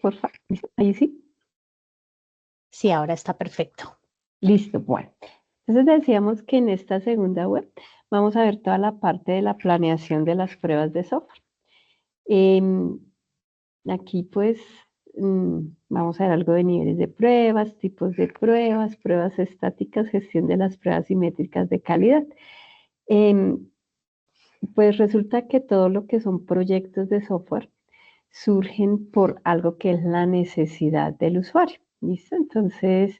por favor. Ahí sí. Sí, ahora está perfecto. Listo, bueno. Entonces decíamos que en esta segunda web vamos a ver toda la parte de la planeación de las pruebas de software. Aquí pues vamos a ver algo de niveles de pruebas, tipos de pruebas, pruebas estáticas, gestión de las pruebas y métricas de calidad. Pues resulta que todo lo que son proyectos de software surgen por algo que es la necesidad del usuario. ¿Listo? Entonces,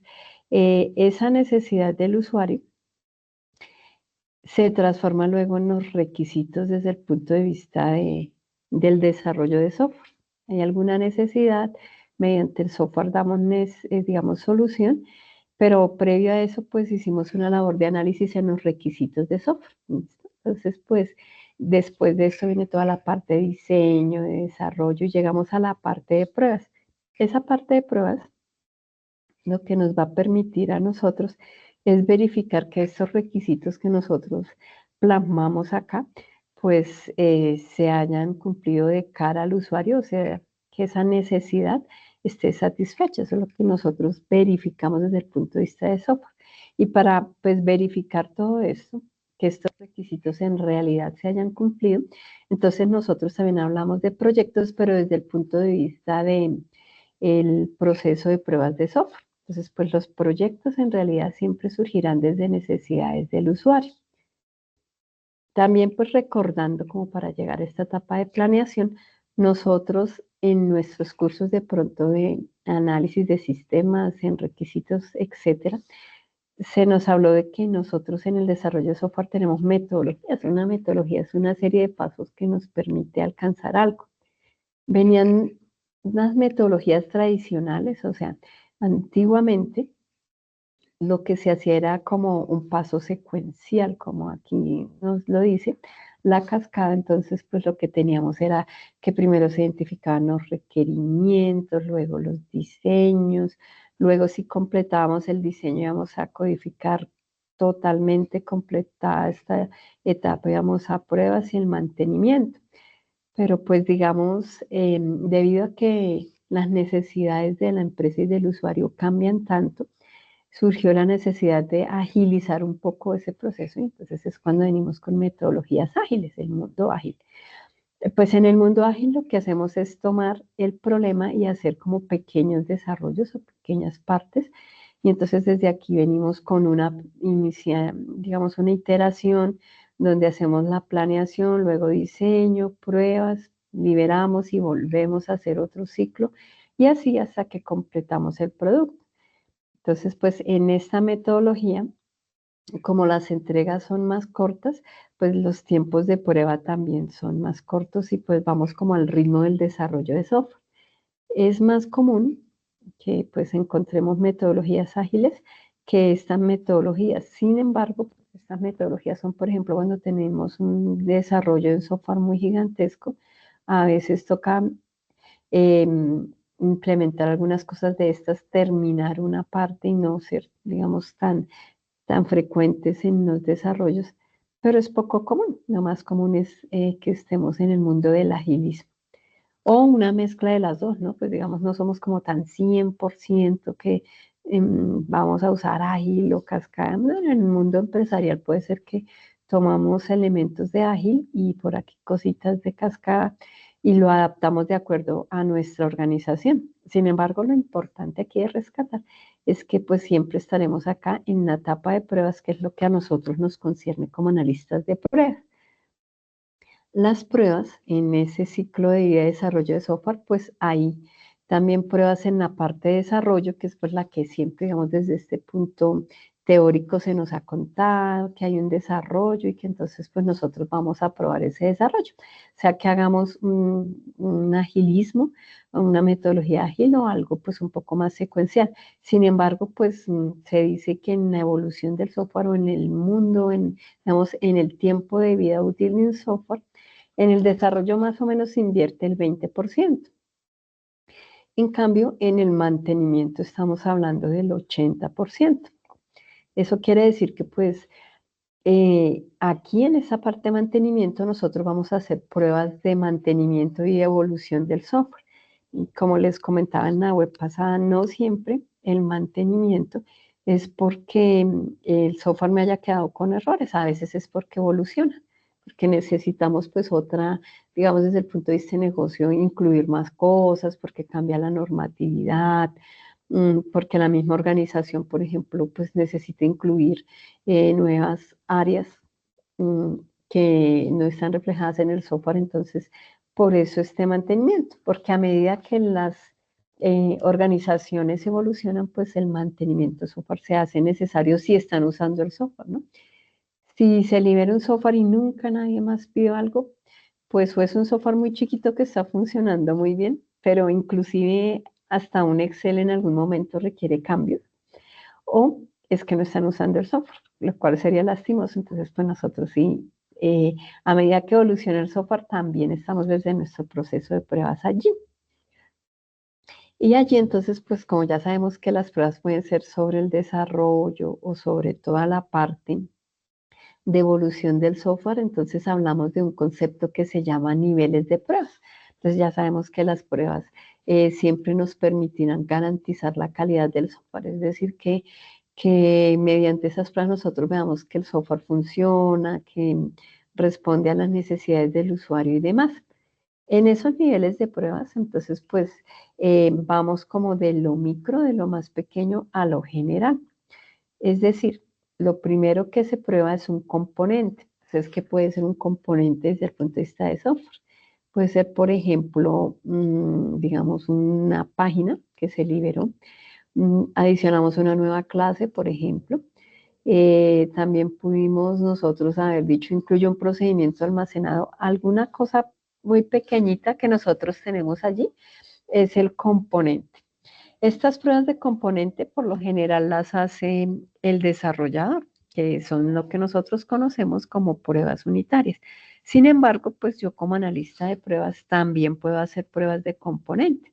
esa necesidad del usuario se transforma luego en los requisitos desde el punto de vista del desarrollo de software. Hay alguna necesidad, mediante el software damos, digamos, solución, pero previo a eso, pues hicimos una labor de análisis en los requisitos de software. ¿Listo? Entonces, pues después de esto viene toda la parte de diseño, de desarrollo y llegamos a la parte de pruebas. Esa parte de pruebas lo que nos va a permitir a nosotros es verificar que estos requisitos que nosotros plasmamos acá, pues se hayan cumplido de cara al usuario, o sea, que esa necesidad esté satisfecha. Eso es lo que nosotros verificamos desde el punto de vista de software. Y para pues verificar todo esto, que estos requisitos en realidad se hayan cumplido, entonces nosotros también hablamos de proyectos, pero desde el punto de vista de el proceso de pruebas de software. Entonces, pues los proyectos en realidad siempre surgirán desde necesidades del usuario. También pues recordando como para llegar a esta etapa de planeación, nosotros en nuestros cursos de pronto de análisis de sistemas, en requisitos, etcétera, se nos habló de que nosotros en el desarrollo de software tenemos metodologías. Una metodología es una serie de pasos que nos permite alcanzar algo. Venían unas metodologías tradicionales, o sea, antiguamente lo que se hacía era como un paso secuencial, como aquí nos lo dice, la cascada. Entonces, pues lo que teníamos era que primero se identificaban los requerimientos, luego los diseños, luego si completábamos el diseño íbamos a codificar totalmente completada esta etapa, íbamos a pruebas y el mantenimiento. Pero pues digamos, debido a que las necesidades de la empresa y del usuario cambian tanto, surgió la necesidad de agilizar un poco ese proceso y entonces es cuando venimos con metodologías ágiles, el mundo ágil. Pues en el mundo ágil lo que hacemos es tomar el problema y hacer como pequeños desarrollos o pequeñas partes y entonces desde aquí venimos con una digamos una iteración donde hacemos la planeación, luego diseño, pruebas, liberamos y volvemos a hacer otro ciclo y así hasta que completamos el producto. Entonces, pues en esta metodología, como las entregas son más cortas, pues los tiempos de prueba también son más cortos y pues vamos como al ritmo del desarrollo de software. Es más común que pues encontremos metodologías ágiles que estas metodologías. Sin embargo, estas metodologías son, por ejemplo, cuando tenemos un desarrollo de software muy gigantesco, a veces toca eh, implementar algunas cosas de estas, terminar una parte y no ser, digamos, tan frecuentes en los desarrollos, pero es poco común. Lo más común es que estemos en el mundo del agilismo o una mezcla de las dos, ¿no? Pues digamos, no somos como tan 100% que vamos a usar ágil o cascada. Bueno, en el mundo empresarial puede ser que tomamos elementos de ágil y por aquí cositas de cascada y lo adaptamos de acuerdo a nuestra organización. Sin embargo, lo importante aquí de rescatar es que pues siempre estaremos acá en la etapa de pruebas, que es lo que a nosotros nos concierne como analistas de pruebas. Las pruebas en ese ciclo de vida de desarrollo de software, pues hay también pruebas en la parte de desarrollo, que es pues la que siempre, digamos, desde este punto teórico se nos ha contado, que hay un desarrollo y que entonces pues nosotros vamos a probar ese desarrollo. O sea, que hagamos un agilismo, una metodología ágil o algo pues un poco más secuencial. Sin embargo, pues se dice que en la evolución del software o en el mundo, digamos, en el tiempo de vida útil de un software, en el desarrollo más o menos se invierte el 20%. En cambio, en el mantenimiento estamos hablando del 80%. Eso quiere decir que pues aquí en esa parte de mantenimiento nosotros vamos a hacer pruebas de mantenimiento y evolución del software. como les comentaba en la web pasada, no siempre el mantenimiento es porque el software me haya quedado con errores, a veces es porque evoluciona, porque necesitamos pues otra, digamos desde el punto de vista de negocio, incluir más cosas, porque cambia la normatividad, porque la misma organización, por ejemplo, pues necesita incluir nuevas áreas mm, que no están reflejadas en el software, entonces por eso este mantenimiento, porque a medida que las organizaciones evolucionan, pues el mantenimiento de software se hace necesario si están usando el software, ¿no? Si se libera un software y nunca nadie más pidió algo, pues o es un software muy chiquito que está funcionando muy bien, pero inclusive hasta un Excel en algún momento requiere cambios, o es que no están usando el software, lo cual sería lastimoso. Entonces, pues nosotros sí, a medida que evoluciona el software, también estamos desde nuestro proceso de pruebas allí. Y allí entonces, pues como ya sabemos que las pruebas pueden ser sobre el desarrollo o sobre toda la parte de evolución del software, entonces hablamos de un concepto que se llama niveles de pruebas. Entonces ya sabemos que las pruebas siempre nos permitirán garantizar la calidad del software, es decir, que mediante esas pruebas nosotros veamos que el software funciona, que responde a las necesidades del usuario y demás. En esos niveles de pruebas, entonces, pues vamos como de lo micro, de lo más pequeño a lo general. Es decir, lo primero que se prueba es un componente. Entonces, ¿qué puede ser un componente desde el punto de vista de software? Puede ser, por ejemplo, digamos, una página que se liberó. Adicionamos una nueva clase, por ejemplo. También pudimos nosotros haber dicho, incluye un procedimiento almacenado, alguna cosa muy pequeñita que nosotros tenemos allí, es el componente. Estas pruebas de componente por lo general las hace el desarrollador, que son lo que nosotros conocemos como pruebas unitarias. Sin embargo, pues yo como analista de pruebas también puedo hacer pruebas de componente.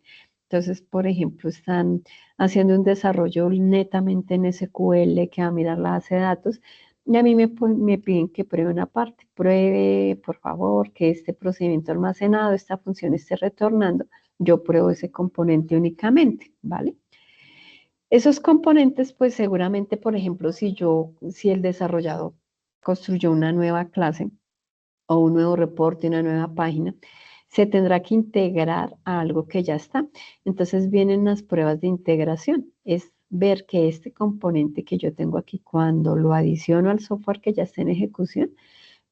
Entonces, por ejemplo, están haciendo un desarrollo netamente en SQL que va a mirar la base de datos y a mí me piden que pruebe una parte. Pruebe, por favor, que este procedimiento almacenado, esta función esté retornando. Yo pruebo ese componente únicamente, ¿vale? Esos componentes, pues seguramente, por ejemplo, si el desarrollador construyó una nueva clase o un nuevo reporte, una nueva página, se tendrá que integrar a algo que ya está. Entonces vienen las pruebas de integración. Es ver que este componente que yo tengo aquí, cuando lo adiciono al software que ya está en ejecución,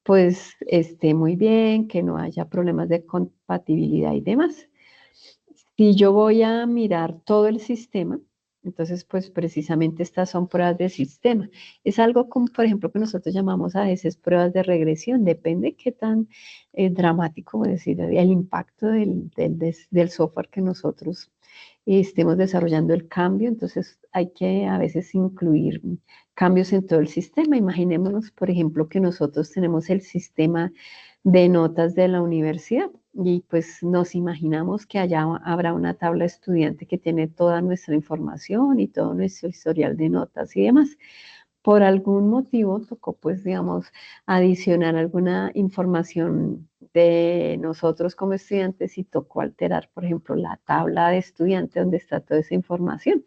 pues esté muy bien, que no haya problemas de compatibilidad y demás. Si yo voy a mirar todo el sistema, entonces pues precisamente estas son pruebas de sistema. Es algo como, por ejemplo, que nosotros llamamos a veces pruebas de regresión. Depende qué tan dramático, es decir, el impacto del software que nosotros estemos desarrollando el cambio. Entonces hay que a veces incluir cambios en todo el sistema. Imaginémonos, por ejemplo, que nosotros tenemos el sistema de notas de la universidad y pues nos imaginamos que allá habrá una tabla estudiante que tiene toda nuestra información y todo nuestro historial de notas y demás. Por algún motivo tocó, pues, digamos, adicionar alguna información de nosotros como estudiantes y tocó alterar, por ejemplo, la tabla de estudiante donde está toda esa información.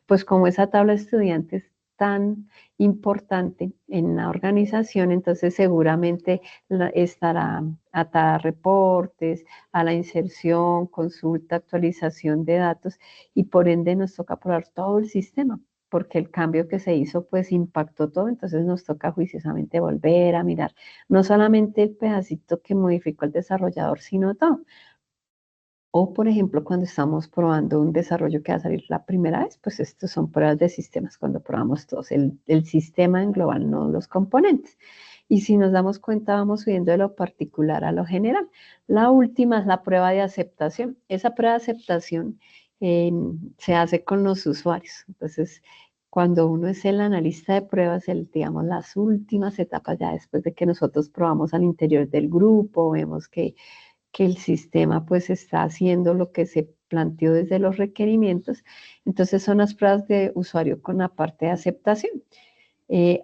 Pues como esa tabla de estudiantes es tan importante en la organización, entonces seguramente estará atada a reportes, a la inserción, consulta, actualización de datos y por ende nos toca probar todo el sistema porque el cambio que se hizo pues impactó todo, entonces nos toca juiciosamente volver a mirar no solamente el pedacito que modificó el desarrollador, sino todo. O, por ejemplo, cuando estamos probando un desarrollo que va a salir la primera vez, pues estos son pruebas de sistemas, cuando probamos todos, el sistema en global, no los componentes. Y si nos damos cuenta, vamos subiendo de lo particular a lo general. La última es la prueba de aceptación. Esa prueba de aceptación se hace con los usuarios. Entonces, cuando uno es el analista de pruebas, digamos, las últimas etapas, ya después de que nosotros probamos al interior del grupo, vemos que el sistema pues está haciendo lo que se planteó desde los requerimientos. Entonces son las pruebas de usuario con la parte de aceptación.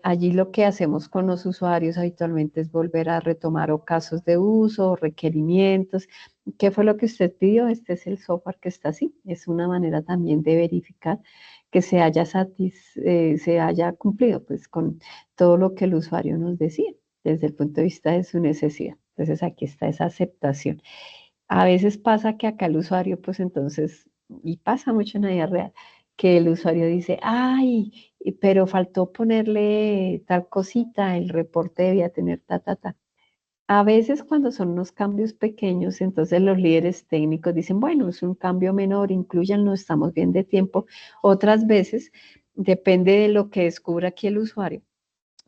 Allí lo que hacemos con los usuarios habitualmente es volver a retomar o casos de uso o requerimientos ¿qué fue lo que usted pidió? Este es el software que está así. Es una manera también de verificar que se haya cumplido pues con todo lo que el usuario nos decía desde el punto de vista de su necesidad. Entonces aquí está esa aceptación. A veces pasa que acá el usuario, pues entonces, y pasa mucho en la vida real, que el usuario dice, ay, pero faltó ponerle tal cosita, el reporte debía tener ta, ta, ta. A veces cuando son unos cambios pequeños, entonces los líderes técnicos dicen, bueno, es un cambio menor, incluyanlo, estamos bien de tiempo. Otras veces, depende de lo que descubra aquí el usuario,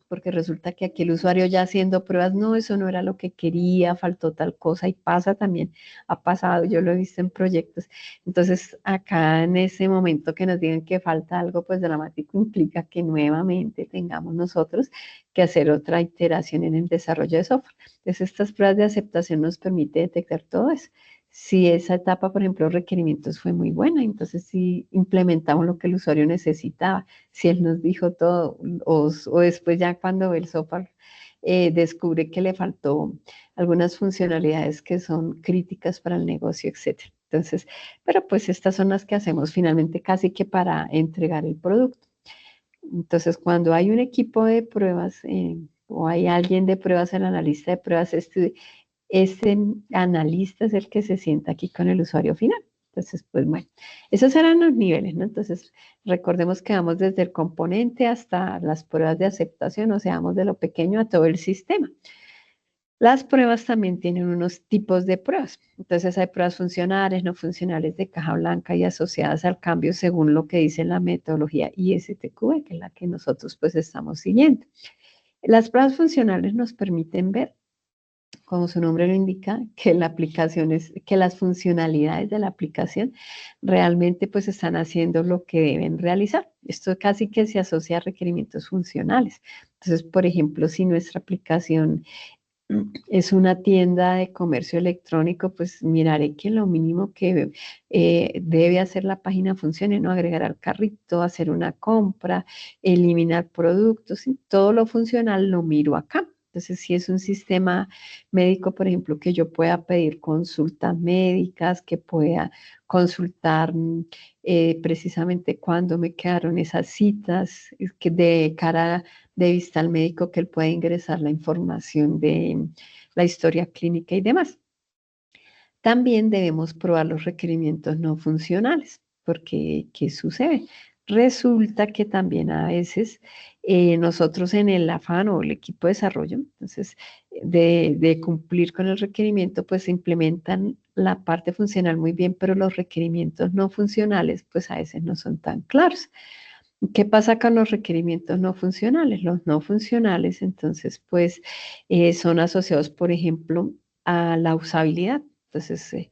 porque resulta que aquí el usuario ya haciendo pruebas, no, eso no era lo que quería, faltó tal cosa y pasa también, ha pasado, yo lo he visto en proyectos. Entonces, acá en ese momento que nos digan que falta algo, pues dramático implica que nuevamente tengamos nosotros que hacer otra iteración en el desarrollo de software. Entonces, estas pruebas de aceptación nos permite detectar todo eso. Si esa etapa, por ejemplo, requerimientos fue muy buena, entonces sí implementamos lo que el usuario necesitaba. Si él nos dijo todo, o después ya cuando el software descubre que le faltó algunas funcionalidades que son críticas para el negocio, etcétera. Entonces, pero pues estas son las que hacemos finalmente casi que para entregar el producto. Entonces, cuando hay un equipo de pruebas o hay alguien de pruebas, el analista de pruebas, ese analista es el que se sienta aquí con el usuario final. Entonces, pues bueno, esos eran los niveles, ¿no? Entonces, recordemos que vamos desde el componente hasta las pruebas de aceptación, o sea, vamos de lo pequeño a todo el sistema. Las pruebas también tienen unos tipos de pruebas. Entonces, hay pruebas funcionales, no funcionales de caja blanca y asociadas al cambio según lo que dice la metodología ISTQB, que es la que nosotros pues estamos siguiendo. Las pruebas funcionales nos permiten ver, como su nombre lo indica, que la aplicación es, que las funcionalidades de la aplicación realmente pues están haciendo lo que deben realizar. Esto casi que se asocia a requerimientos funcionales. Entonces, por ejemplo, si nuestra aplicación es una tienda de comercio electrónico, pues miraré que lo mínimo que debe hacer la página funcione, ¿no? Agregar al carrito, hacer una compra, eliminar productos, y todo lo funcional lo miro acá. Entonces, si es un sistema médico, por ejemplo, que yo pueda pedir consultas médicas, que pueda consultar precisamente cuándo me quedaron esas citas, que de cara de vista al médico, que él pueda ingresar la información de la historia clínica y demás. También debemos probar los requerimientos no funcionales, porque ¿qué sucede? Resulta que también a veces nosotros en el afán o el equipo de desarrollo, entonces, de cumplir con el requerimiento, pues implementan la parte funcional muy bien, pero los requerimientos no funcionales, pues a veces no son tan claros. ¿Qué pasa con los requerimientos no funcionales? Los no funcionales, entonces, pues, son asociados, por ejemplo, a la usabilidad. Entonces,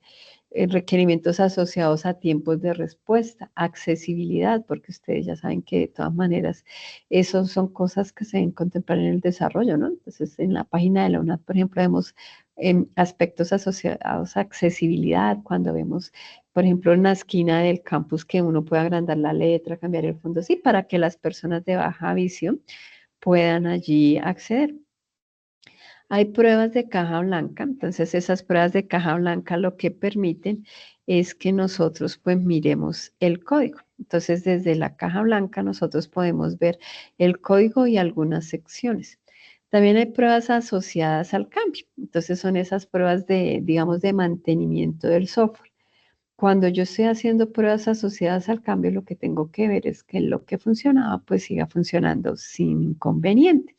requerimientos asociados a tiempos de respuesta, accesibilidad, porque ustedes ya saben que de todas maneras, esos son cosas que se deben contemplar en el desarrollo, ¿no? Entonces, en la página de la UNAD, por ejemplo, vemos aspectos asociados a accesibilidad, cuando vemos por ejemplo, en la esquina del campus que uno puede agrandar la letra, cambiar el fondo, sí, para que las personas de baja visión puedan allí acceder. Hay pruebas de caja blanca, entonces esas pruebas de caja blanca lo que permiten es que nosotros pues miremos el código. Entonces desde la caja blanca nosotros podemos ver el código y algunas secciones. También hay pruebas asociadas al cambio. Entonces son esas pruebas de, digamos, de mantenimiento del software. Cuando yo estoy haciendo pruebas asociadas al cambio, lo que tengo que ver es que lo que funcionaba, pues siga funcionando sin inconveniente.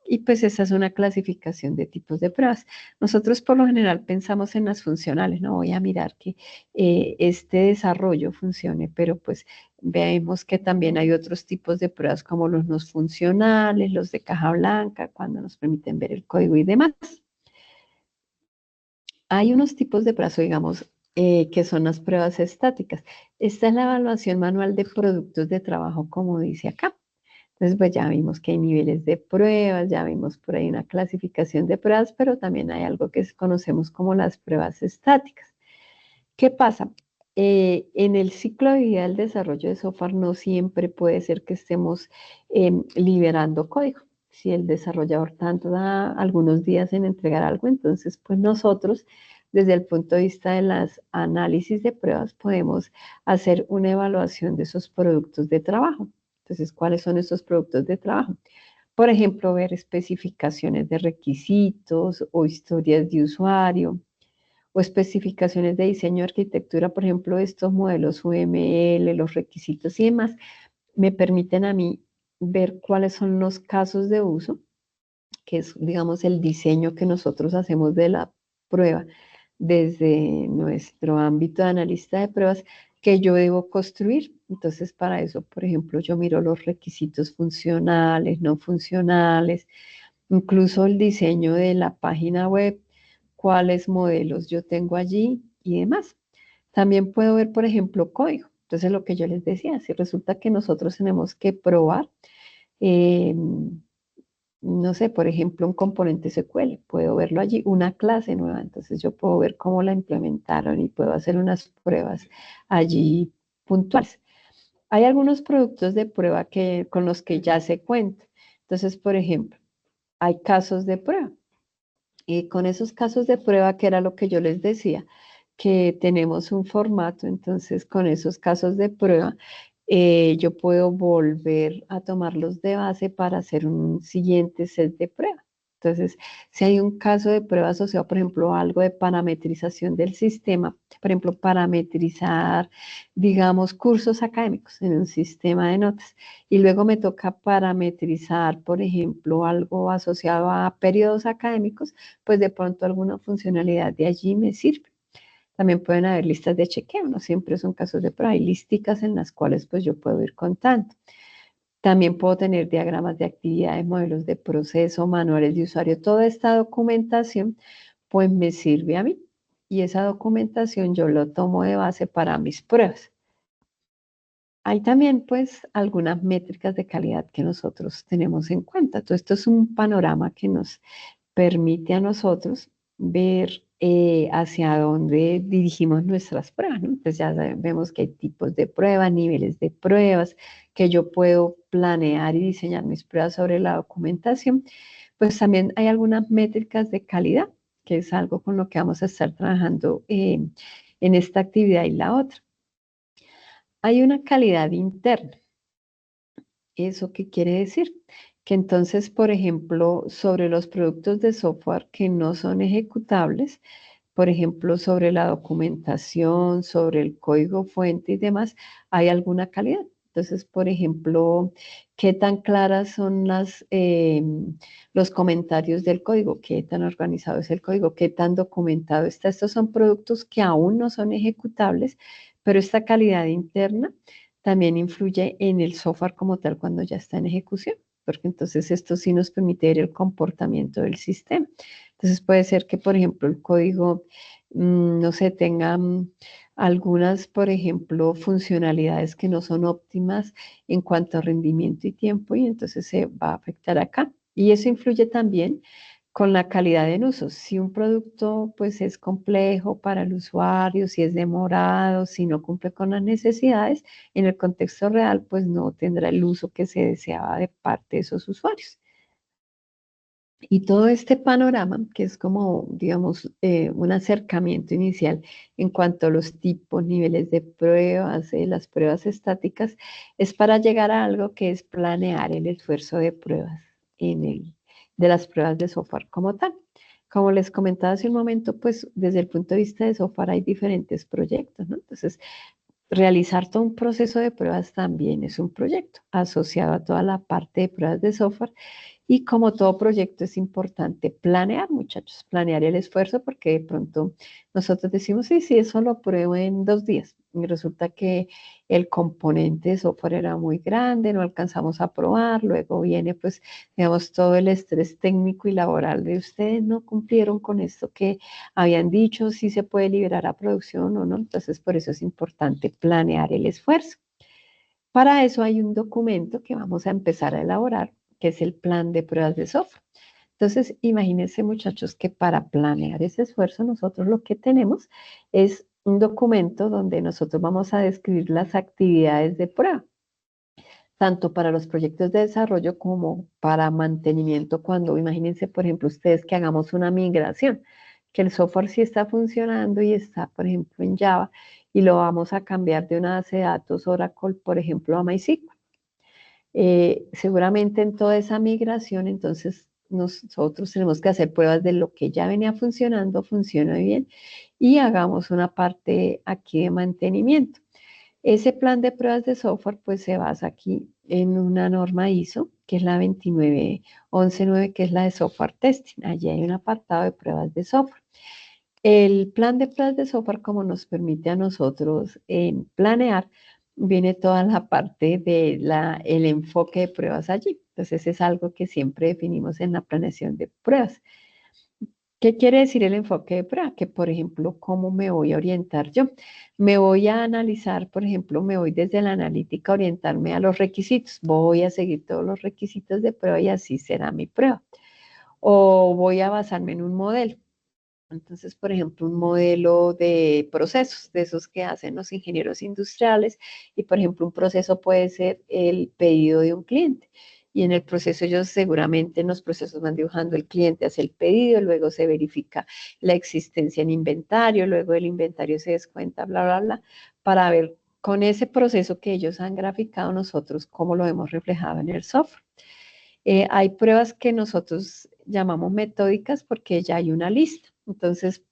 Y pues esa es una clasificación de tipos de pruebas. Nosotros por lo general pensamos en las funcionales, no voy a mirar que este desarrollo funcione, pero pues vemos que también hay otros tipos de pruebas como los no funcionales, los de caja blanca, cuando nos permiten ver el código y demás. Hay unos tipos de pruebas, digamos, que son las pruebas estáticas. Esta es la evaluación manual de productos de trabajo, como dice acá. Entonces, pues ya vimos que hay niveles de pruebas, ya vimos por ahí una clasificación de pruebas, pero también hay algo que conocemos como las pruebas estáticas. ¿Qué pasa? En el ciclo de vida del desarrollo de software no siempre puede ser que estemos liberando código. Si el desarrollador tanto da algunos días en entregar algo, entonces pues nosotros desde el punto de vista de las análisis de pruebas, podemos hacer una evaluación de esos productos de trabajo. Entonces, ¿cuáles son esos productos de trabajo? Por ejemplo, ver especificaciones de requisitos o historias de usuario o especificaciones de diseño de arquitectura, por ejemplo, estos modelos UML, los requisitos y demás, me permiten a mí ver cuáles son los casos de uso, que es, digamos, el diseño que nosotros hacemos de la prueba desde nuestro ámbito de analista de pruebas que yo debo construir. Entonces, para eso, por ejemplo, yo miro los requisitos funcionales, no funcionales, incluso el diseño de la página web, cuáles modelos yo tengo allí y demás. También puedo ver, por ejemplo, código. Entonces, lo que yo les decía, si resulta que nosotros tenemos que probar, eh, no sé, por ejemplo, un componente SQL, puedo verlo allí, una clase nueva, entonces yo puedo ver cómo la implementaron y puedo hacer unas pruebas allí puntuales. Hay algunos productos de prueba con los que ya se cuenta. Entonces, por ejemplo, hay casos de prueba. Y con esos casos de prueba, que era lo que yo les decía, que tenemos un formato, entonces con esos casos de prueba, yo puedo volver a tomarlos de base para hacer un siguiente set de prueba. Entonces, si hay un caso de prueba asociado, por ejemplo, a algo de parametrización del sistema, por ejemplo, parametrizar, digamos, cursos académicos en un sistema de notas, y luego me toca parametrizar, por ejemplo, algo asociado a periodos académicos, pues de pronto alguna funcionalidad de allí me sirve. También pueden haber listas de chequeo, no siempre son casos de prueba, hay lísticas en las cuales pues yo puedo ir contando. También puedo tener diagramas de actividades, modelos de proceso, manuales de usuario. Toda esta documentación pues me sirve a mí y esa documentación yo lo tomo de base para mis pruebas. Hay también pues algunas métricas de calidad que nosotros tenemos en cuenta. Todo esto es un panorama que nos permite a nosotros ver hacia dónde dirigimos nuestras pruebas, ¿no? Entonces ya vemos que hay tipos de pruebas, niveles de pruebas, que yo puedo planear y diseñar mis pruebas sobre la documentación. Pues también hay algunas métricas de calidad, que es algo con lo que vamos a estar trabajando en esta actividad y la otra. Hay una calidad interna. ¿Eso qué quiere decir? Que entonces, por ejemplo, sobre los productos de software que no son ejecutables, por ejemplo, sobre la documentación, sobre el código fuente y demás, hay alguna calidad. Entonces, por ejemplo, ¿qué tan claras son los comentarios del código? ¿Qué tan organizado es el código? ¿Qué tan documentado está? Estos son productos que aún no son ejecutables, pero esta calidad interna también influye en el software como tal cuando ya está en ejecución, porque entonces esto sí nos permite ver el comportamiento del sistema. Entonces puede ser que, por ejemplo, el código, no sé, tenga algunas, por ejemplo, funcionalidades que no son óptimas en cuanto a rendimiento y tiempo, y entonces se va a afectar acá. Y eso influye también con la calidad en uso. Si un producto pues es complejo para el usuario, si es demorado, si no cumple con las necesidades, en el contexto real pues no tendrá el uso que se deseaba de parte de esos usuarios. Y todo este panorama, que es como, digamos, un acercamiento inicial en cuanto a los tipos, niveles de pruebas, las pruebas estáticas, es para llegar a algo que es planear el esfuerzo de pruebas de las pruebas de software como tal. Como les comentaba hace un momento, pues desde el punto de vista de software hay diferentes proyectos, ¿no? Entonces, realizar todo un proceso de pruebas también es un proyecto asociado a toda la parte de pruebas de software y como todo proyecto es importante planear, muchachos, planear el esfuerzo porque de pronto nosotros decimos, sí, sí, eso lo pruebo en 2 días. Y resulta que el componente de software era muy grande, no alcanzamos a probar, luego viene pues, digamos, todo el estrés técnico y laboral de ustedes no cumplieron con esto que habían dicho, si se puede liberar a producción o no. Entonces, por eso es importante planear el esfuerzo. Para eso hay un documento que vamos a empezar a elaborar, que es el plan de pruebas de software. Entonces, imagínense muchachos que para planear ese esfuerzo nosotros lo que tenemos es un documento donde nosotros vamos a describir las actividades de prueba, tanto para los proyectos de desarrollo como para mantenimiento. Cuando imagínense, por ejemplo, ustedes que hagamos una migración. que el software sí está funcionando y está, por ejemplo, en Java, y lo vamos a cambiar de una base de datos Oracle, por ejemplo, a MySQL. Seguramente en toda esa migración, entonces nosotros tenemos que hacer pruebas de lo que ya venía funcionando, funciona bien, y hagamos una parte aquí de mantenimiento. Ese plan de pruebas de software pues se basa aquí en una norma ISO, que es la 29119, que es la de software testing. Allí hay un apartado de pruebas de software. El plan de pruebas de software, como nos permite a nosotros planear, viene toda la parte de el enfoque de pruebas allí. Entonces es algo que siempre definimos en la planeación de pruebas. ¿Qué quiere decir el enfoque de prueba? Que, por ejemplo, ¿cómo me voy a orientar yo? Me voy a analizar, por ejemplo, me voy desde la analítica a orientarme a los requisitos. Voy a seguir todos los requisitos de prueba y así será mi prueba. O voy a basarme en un modelo. Entonces, por ejemplo, un modelo de procesos, de esos que hacen los ingenieros industriales, y por ejemplo, un proceso puede ser el pedido de un cliente. Y en el proceso ellos seguramente en los procesos van dibujando el cliente hace el pedido, luego se verifica la existencia en inventario, luego el inventario se descuenta, bla, bla, bla, para ver con ese proceso que ellos han graficado nosotros cómo lo hemos reflejado en el software. Hay pruebas que nosotros llamamos metódicas porque ya hay una lista. Entonces,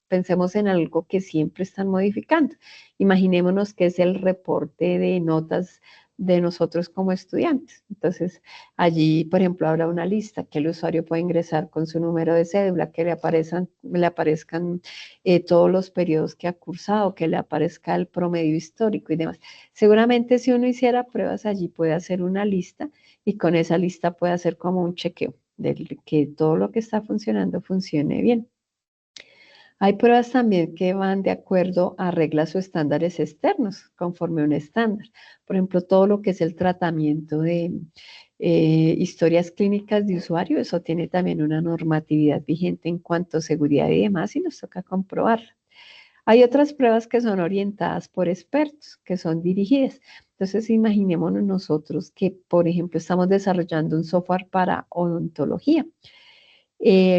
pensemos en algo que siempre están modificando. Imaginémonos que es el reporte de notas de nosotros como estudiantes. Entonces, allí, por ejemplo, habrá una lista que el usuario puede ingresar con su número de cédula, que le aparezcan todos los periodos que ha cursado, que le aparezca el promedio histórico y demás. Seguramente si uno hiciera pruebas allí puede hacer una lista y con esa lista puede hacer como un chequeo de que todo lo que está funcionando funcione bien. Hay pruebas también que van de acuerdo a reglas o estándares externos, conforme a un estándar. Por ejemplo, todo lo que es el tratamiento de historias clínicas de usuario, eso tiene también una normatividad vigente en cuanto a seguridad y demás, y nos toca comprobarla. Hay otras pruebas que son orientadas por expertos, que son dirigidas. Entonces, imaginémonos nosotros que, por ejemplo, estamos desarrollando un software para odontología.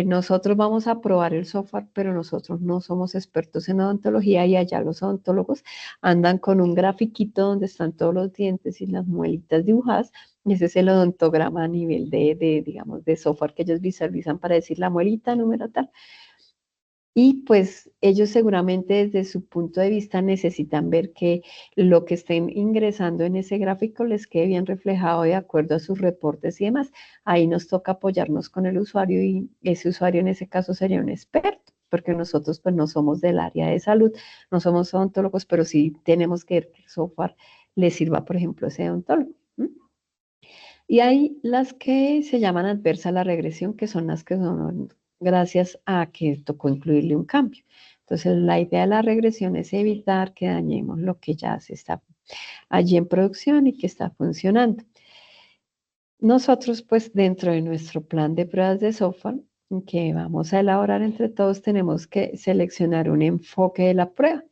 Nosotros vamos a probar el software, pero nosotros no somos expertos en odontología y allá los odontólogos andan con un grafiquito donde están todos los dientes y las muelitas dibujadas. Y ese es el odontograma a nivel digamos, de software que ellos visualizan para decir la muelita número tal. Y pues ellos seguramente desde su punto de vista necesitan ver que lo que estén ingresando en ese gráfico les quede bien reflejado de acuerdo a sus reportes y demás. Ahí nos toca apoyarnos con el usuario y ese usuario en ese caso sería un experto, porque nosotros pues no somos del área de salud, no somos odontólogos, pero sí tenemos que ver que el software le sirva, por ejemplo, a ese odontólogo. Y hay las que se llaman adversa a la regresión, que son las que son gracias a que tocó incluirle un cambio. Entonces, la idea de la regresión es evitar que dañemos lo que ya se está allí en producción y que está funcionando. Nosotros, pues, dentro de nuestro plan de pruebas de software que vamos a elaborar entre todos, tenemos que seleccionar un enfoque de la prueba.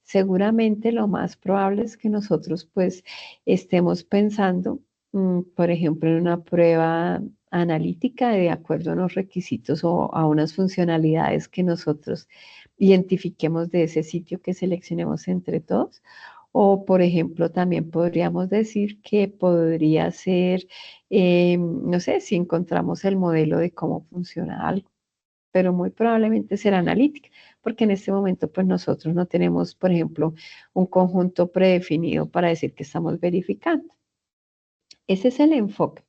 Seguramente lo más probable es que nosotros, pues, estemos pensando, por ejemplo, en una prueba analítica de acuerdo a unos requisitos o a unas funcionalidades que nosotros identifiquemos de ese sitio que seleccionemos entre todos. O, por ejemplo, también podríamos decir que podría ser, no sé, si encontramos el modelo de cómo funciona algo, pero muy probablemente será analítica, porque en este momento pues nosotros no tenemos, por ejemplo, un conjunto predefinido para decir que estamos verificando. Ese es el enfoque.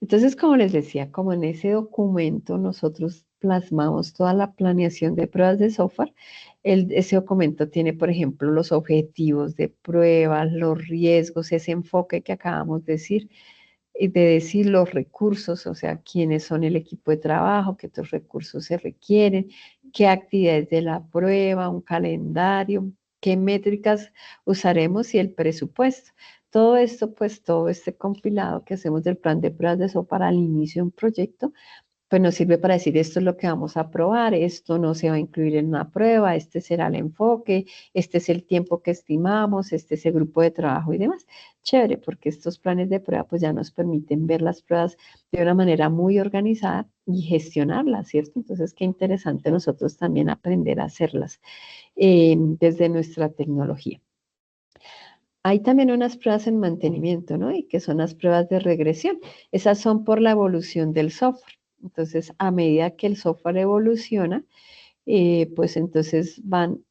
Entonces, como les decía, como en ese documento nosotros plasmamos toda la planeación de pruebas de software, ese documento tiene, por ejemplo, los objetivos de pruebas, los riesgos, ese enfoque que acabamos de decir los recursos, o sea, quiénes son el equipo de trabajo, qué otros recursos se requieren, qué actividades de la prueba, un calendario, qué métricas usaremos y el presupuesto. Todo esto, pues todo este compilado que hacemos del plan de pruebas de eso para el inicio de un proyecto, pues nos sirve para decir esto es lo que vamos a probar, esto no se va a incluir en una prueba, este será el enfoque, este es el tiempo que estimamos, este es el grupo de trabajo y demás. Chévere, porque estos planes de prueba pues ya nos permiten ver las pruebas de una manera muy organizada y gestionarlas, ¿cierto? Entonces, qué interesante nosotros también aprender a hacerlas desde nuestra tecnología. Hay también unas pruebas en mantenimiento, ¿no? Y que son las pruebas de regresión. Esas son por la evolución del software. Entonces, a medida que el software evoluciona, pues entonces van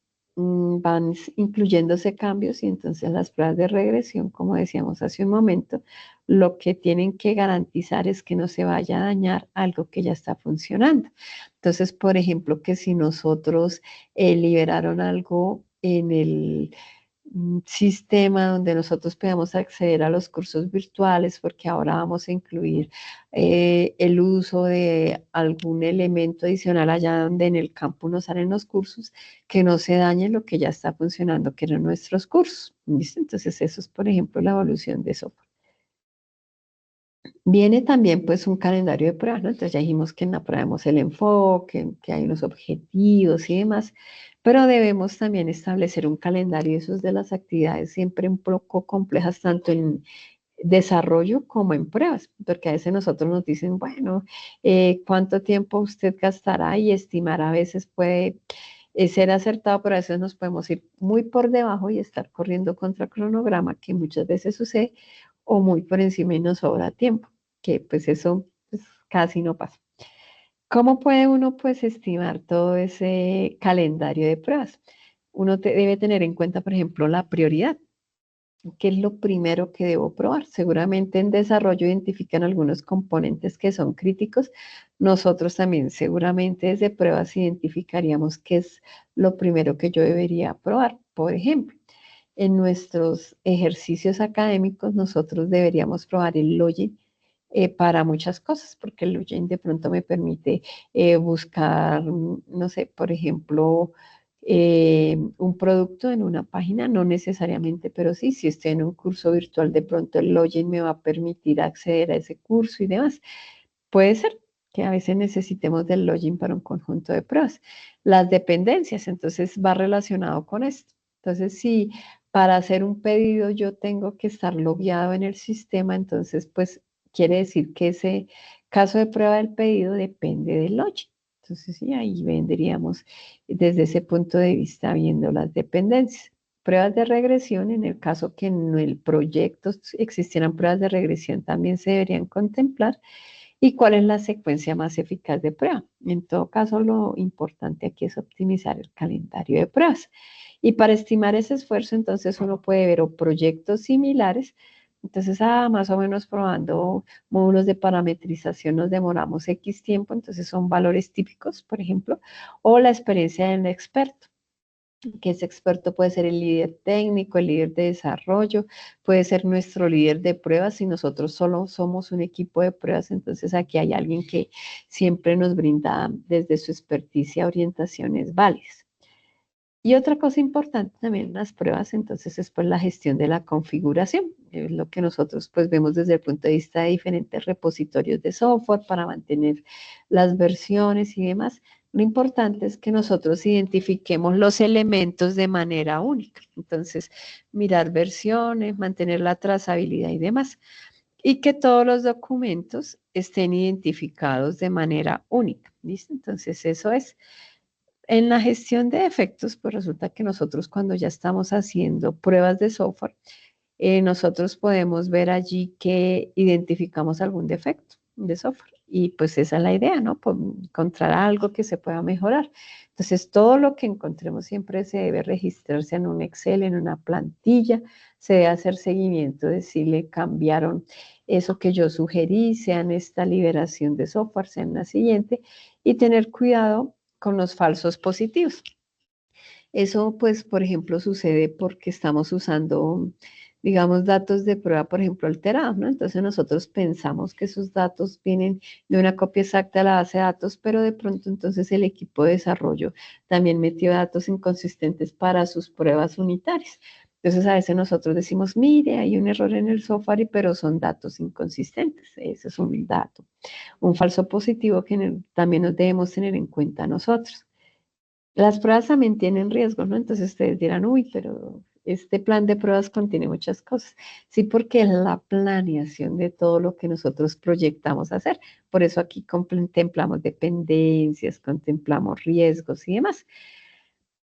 incluyéndose cambios y entonces las pruebas de regresión, como decíamos hace un momento, lo que tienen que garantizar es que no se vaya a dañar algo que ya está funcionando. Entonces, por ejemplo, que si nosotros liberaron algo en el sistema donde nosotros podamos acceder a los cursos virtuales, porque ahora vamos a incluir el uso de algún elemento adicional allá donde en el campo nos salen los cursos, que no se dañe lo que ya está funcionando, que eran nuestros cursos. ¿Listo? Entonces, eso es, por ejemplo, la evolución de software. Viene también pues un calendario de pruebas, ¿no? Entonces ya dijimos que en la prueba vemos el enfoque, que hay unos objetivos y demás, pero debemos también establecer un calendario, eso es de las actividades siempre un poco complejas, tanto en desarrollo como en pruebas, porque a veces nosotros nos dicen, bueno, ¿cuánto tiempo usted gastará? Y estimar a veces puede ser acertado, pero a veces nos podemos ir muy por debajo y estar corriendo contra cronograma, que muchas veces sucede, o muy por encima y nos sobra tiempo, que pues eso pues, casi no pasa. ¿Cómo puede uno pues estimar todo ese calendario de pruebas? Uno debe tener en cuenta, por ejemplo, la prioridad. ¿Qué es lo primero que debo probar? Seguramente en desarrollo identifican algunos componentes que son críticos. Nosotros también seguramente desde pruebas identificaríamos qué es lo primero que yo debería probar. Por ejemplo, en nuestros ejercicios académicos nosotros deberíamos probar el login para muchas cosas, porque el login de pronto me permite buscar, no sé, por ejemplo, un producto en una página, no necesariamente, pero sí, si estoy en un curso virtual, de pronto el login me va a permitir acceder a ese curso y demás. Puede ser que a veces necesitemos del login para un conjunto de pruebas. Las dependencias, entonces, va relacionado con esto. Entonces, si para hacer un pedido yo tengo que estar logueado en el sistema, entonces, pues, quiere decir que ese caso de prueba del pedido depende del login. Entonces, sí, ahí vendríamos desde ese punto de vista viendo las dependencias. Pruebas de regresión, en el caso que en el proyecto existieran pruebas de regresión, también se deberían contemplar. ¿Y cuál es la secuencia más eficaz de prueba? En todo caso, lo importante aquí es optimizar el calendario de pruebas. Y para estimar ese esfuerzo, entonces uno puede ver o proyectos similares. Entonces, más o menos probando módulos de parametrización nos demoramos X tiempo, entonces son valores típicos, por ejemplo, o la experiencia del experto, que ese experto puede ser el líder técnico, el líder de desarrollo, puede ser nuestro líder de pruebas y nosotros solo somos un equipo de pruebas, entonces aquí hay alguien que siempre nos brinda desde su experticia orientaciones válidas. Y otra cosa importante también en las pruebas, entonces, es pues la gestión de la configuración, es lo que nosotros pues vemos desde el punto de vista de diferentes repositorios de software para mantener las versiones y demás. Lo importante es que nosotros identifiquemos los elementos de manera única. Entonces, mirar versiones, mantener la trazabilidad y demás. Y que todos los documentos estén identificados de manera única. ¿Listo? Entonces, eso es. En la gestión de defectos, pues resulta que nosotros cuando ya estamos haciendo pruebas de software, nosotros podemos ver allí que identificamos algún defecto de software. Y pues esa es la idea, ¿no? Pues encontrar algo que se pueda mejorar. Entonces, todo lo que encontremos siempre se debe registrarse en un Excel, en una plantilla, se debe hacer seguimiento de si le cambiaron eso que yo sugerí, sea en esta liberación de software, sea en la siguiente, y tener cuidado con los falsos positivos. Eso, pues, por ejemplo, sucede porque estamos usando, digamos, datos de prueba, por ejemplo, alterados, ¿no? Entonces nosotros pensamos que esos datos vienen de una copia exacta de la base de datos, pero de pronto entonces el equipo de desarrollo también metió datos inconsistentes para sus pruebas unitarias. Entonces a veces nosotros decimos, mire, hay un error en el software, pero son datos inconsistentes. Ese es un dato, un falso positivo que también nos debemos tener en cuenta nosotros. Las pruebas también tienen riesgos, ¿no? Entonces ustedes dirán, uy, pero este plan de pruebas contiene muchas cosas. Sí, porque es la planeación de todo lo que nosotros proyectamos hacer. Por eso aquí contemplamos dependencias, contemplamos riesgos y demás.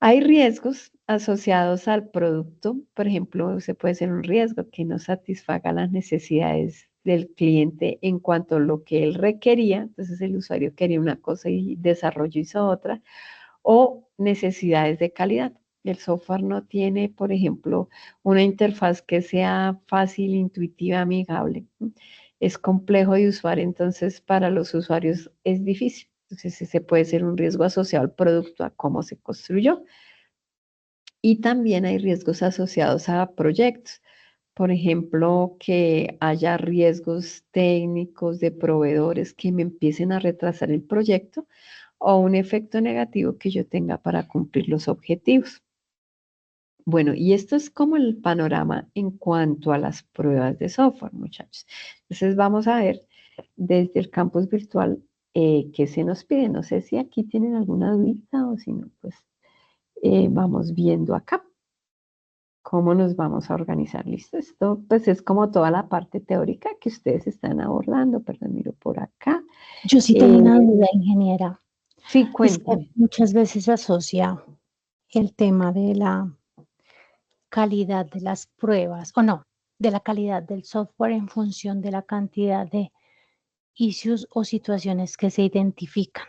Hay riesgos asociados al producto. Por ejemplo, se puede ser un riesgo que no satisfaga las necesidades del cliente en cuanto a lo que él requería. Entonces el usuario quería una cosa y desarrollo hizo otra o necesidades de calidad. El software no tiene, por ejemplo, una interfaz que sea fácil, intuitiva, amigable. Es complejo de usar, entonces para los usuarios es difícil. Entonces ese puede ser un riesgo asociado al producto, a cómo se construyó. Y también hay riesgos asociados a proyectos. Por ejemplo, que haya riesgos técnicos de proveedores que me empiecen a retrasar el proyecto o un efecto negativo que yo tenga para cumplir los objetivos. Bueno, y esto es como el panorama en cuanto a las pruebas de software, muchachos. Entonces vamos a ver desde el campus virtual qué se nos pide. No sé si aquí tienen alguna duda o si no, pues vamos viendo acá cómo nos vamos a organizar. ¿Listo? Esto pues es como toda la parte teórica que ustedes están abordando. Perdón, miro por acá. Yo sí tengo una duda, ingeniera. Sí, Es que cuéntame. muchas veces se asocia el tema de la calidad de las pruebas, o no, de la calidad del software en función de la cantidad de issues o situaciones que se identifican.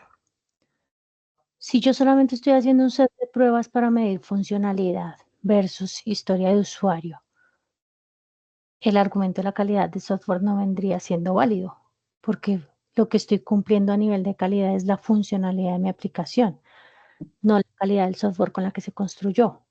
Si yo solamente estoy haciendo un set de pruebas para medir funcionalidad versus historia de usuario, el argumento de la calidad de software no vendría siendo válido, porque lo que estoy cumpliendo a nivel de calidad es la funcionalidad de mi aplicación, no la calidad del software con la que se construyó.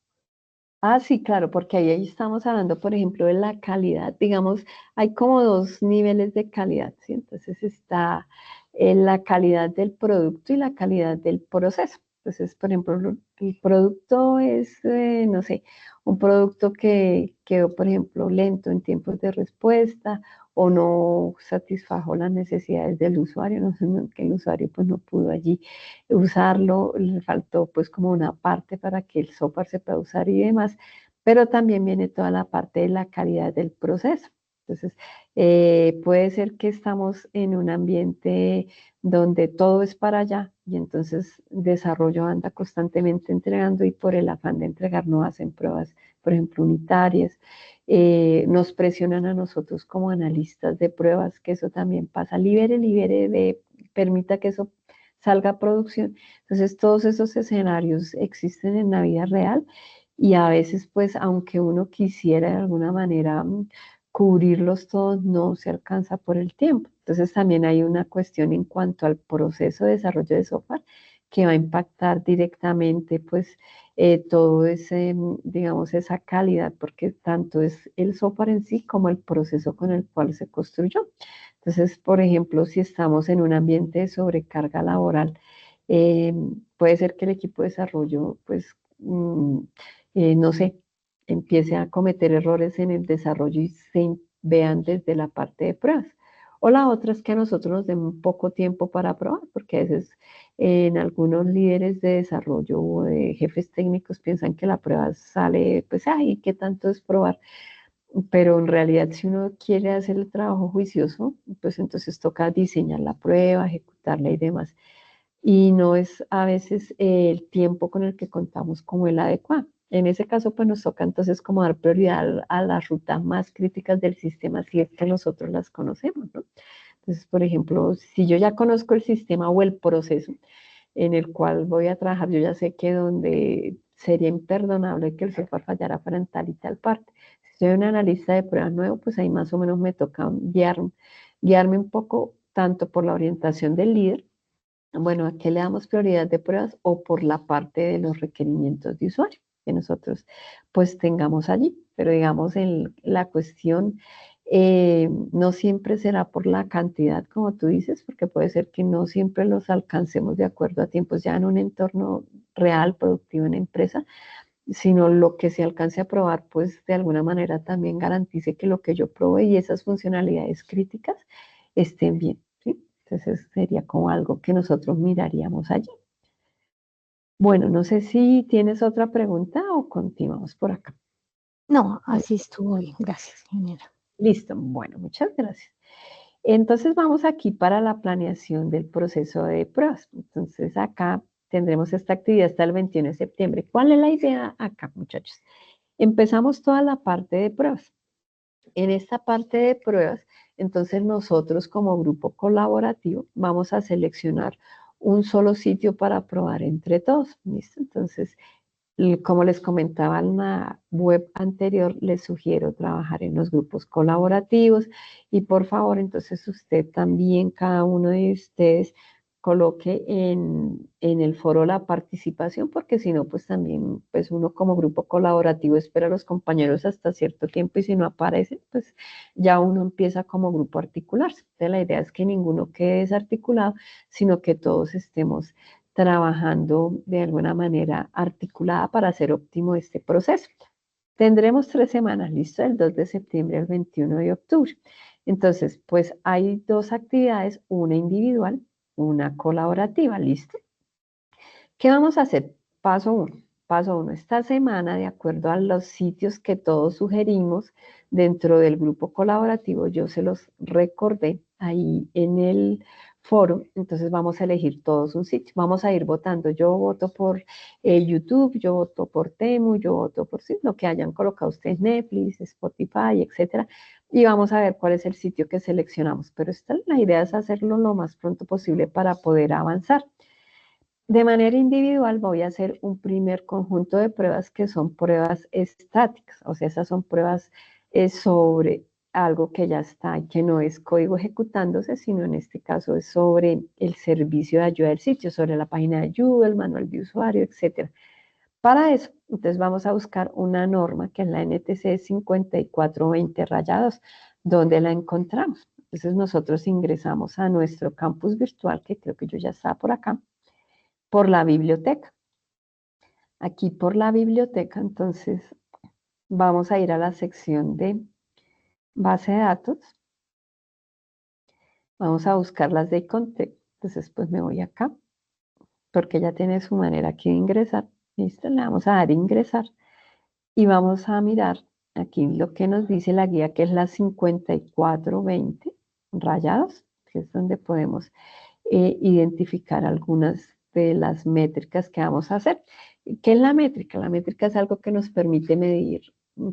Ah, sí, claro, porque ahí estamos hablando, por ejemplo, de la calidad. Digamos, hay como dos niveles de calidad, ¿sí? Entonces está la calidad del producto y la calidad del proceso. Entonces, por ejemplo, el producto es, no sé, un producto que quedó, por ejemplo, lento en tiempos de respuesta o no satisfajo las necesidades del usuario, no sé, que el usuario pues no pudo allí usarlo, le faltó pues como una parte para que el software se pueda usar y demás, pero también viene toda la parte de la calidad del proceso. Entonces, puede ser que estamos en un ambiente donde todo es para allá y entonces desarrollo anda constantemente entregando y por el afán de entregar no hacen pruebas, por ejemplo, unitarias. Nos presionan a nosotros como analistas de pruebas, que eso también pasa. Libere, libere, permita que eso salga a producción. Entonces, todos esos escenarios existen en la vida real y a veces, pues, aunque uno quisiera de alguna manera cubrirlos todos, no se alcanza por el tiempo. Entonces, también hay una cuestión en cuanto al proceso de desarrollo de software que va a impactar directamente, pues, todo ese, digamos, esa calidad, porque tanto es el software en sí como el proceso con el cual se construyó. Entonces, por ejemplo, si estamos en un ambiente de sobrecarga laboral, eh, puede ser que el equipo de desarrollo, pues, no sé, empiece a cometer errores en el desarrollo y se vean desde la parte de pruebas. O la otra es que a nosotros nos den un poco tiempo para probar, porque a veces en algunos líderes de desarrollo o de jefes técnicos piensan que la prueba sale, pues, ay, ¿qué tanto es probar? Pero en realidad si uno quiere hacer el trabajo juicioso, pues entonces toca diseñar la prueba, ejecutarla y demás. Y no es a veces el tiempo con el que contamos como el adecuado. En ese caso, pues nos toca entonces como dar prioridad a las rutas más críticas del sistema, si es que nosotros las conocemos, ¿no? Entonces, por ejemplo, si yo ya conozco el sistema o el proceso en el cual voy a trabajar, yo ya sé que donde sería imperdonable que el software fallara para en tal y tal parte. Si soy un analista de pruebas nuevo, pues ahí más o menos me toca guiarme un poco tanto por la orientación del líder, bueno, ¿a qué le damos prioridad de pruebas o por la parte de los requerimientos de usuario que nosotros pues tengamos allí? Pero digamos, la cuestión no siempre será por la cantidad, como tú dices, porque puede ser que no siempre los alcancemos de acuerdo a tiempos ya en un entorno real, productivo en empresa, sino lo que se alcance a probar, pues de alguna manera también garantice que lo que yo probé y esas funcionalidades críticas estén bien, ¿sí? Entonces sería como algo que nosotros miraríamos allí. Bueno, no sé si tienes otra pregunta o continuamos por acá. No, así estuvo bien. Gracias, ingeniera. Listo, bueno, muchas gracias. Entonces vamos aquí para la planeación del proceso de pruebas. Entonces acá tendremos esta actividad hasta el 21 de septiembre. ¿Cuál es la idea acá, muchachos? Empezamos toda la parte de pruebas. En esta parte de pruebas, entonces nosotros como grupo colaborativo vamos a seleccionar un solo sitio para probar entre todos. ¿Listo? Entonces, como les comentaba en la web anterior, les sugiero trabajar en los grupos colaborativos y por favor, entonces usted también, cada uno de ustedes, coloque en el foro la participación, porque si no, pues también, pues uno como grupo colaborativo espera a los compañeros hasta cierto tiempo y si no aparecen, pues ya uno empieza como grupo a articularse. Entonces la idea es que ninguno quede desarticulado, sino que todos estemos trabajando de alguna manera articulada para hacer óptimo este proceso. Tendremos 3 semanas, listo, del 2 de septiembre al 21 de octubre. Entonces, pues hay dos actividades, una individual, una colaborativa, listo. ¿Qué vamos a hacer? Paso uno. Paso uno. Esta semana, de acuerdo a los sitios que todos sugerimos dentro del grupo colaborativo, yo se los recordé ahí en el foro. Entonces vamos a elegir todos un sitio. Vamos a ir votando. Yo voto por YouTube, yo voto por Temu, yo voto por sí, lo que hayan colocado ustedes, Netflix, Spotify, etcétera. Y vamos a ver cuál es el sitio que seleccionamos. Pero la idea es hacerlo lo más pronto posible para poder avanzar. De manera individual voy a hacer un primer conjunto de pruebas que son pruebas estáticas, o sea, esas son pruebas sobre algo que ya está, que no es código ejecutándose, sino en este caso es sobre el servicio de ayuda del sitio, sobre la página de ayuda, el manual de usuario, etc. Para eso, entonces vamos a buscar una norma que es la NTC 5420-2, donde la encontramos. Entonces nosotros ingresamos a nuestro campus virtual, que creo que yo ya estaba por acá, por la biblioteca. Aquí por la biblioteca, entonces vamos a ir a la sección de base de datos. Vamos a buscar las de Contec. Entonces, pues me voy acá, porque ya tiene su manera aquí de ingresar. Listo, le vamos a dar ingresar y vamos a mirar aquí lo que nos dice la guía, que es la 5420 rayados, que es donde podemos identificar algunas de las métricas que vamos a hacer. ¿Qué es la métrica? La métrica es algo que nos permite medir,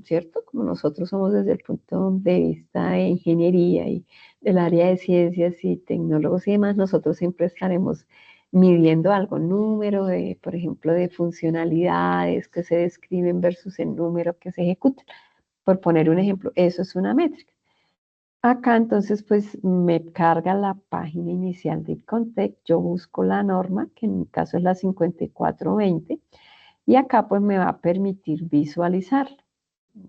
¿cierto? Como nosotros somos desde el punto de vista de ingeniería y del área de ciencias y tecnólogos y demás, nosotros siempre estaremos midiendo algo, número de, por ejemplo, de funcionalidades que se describen versus el número que se ejecuta. Por poner un ejemplo, eso es una métrica. Acá entonces pues me carga la página inicial de Contec, yo busco la norma, que en mi caso es la 5420, y acá pues me va a permitir visualizar.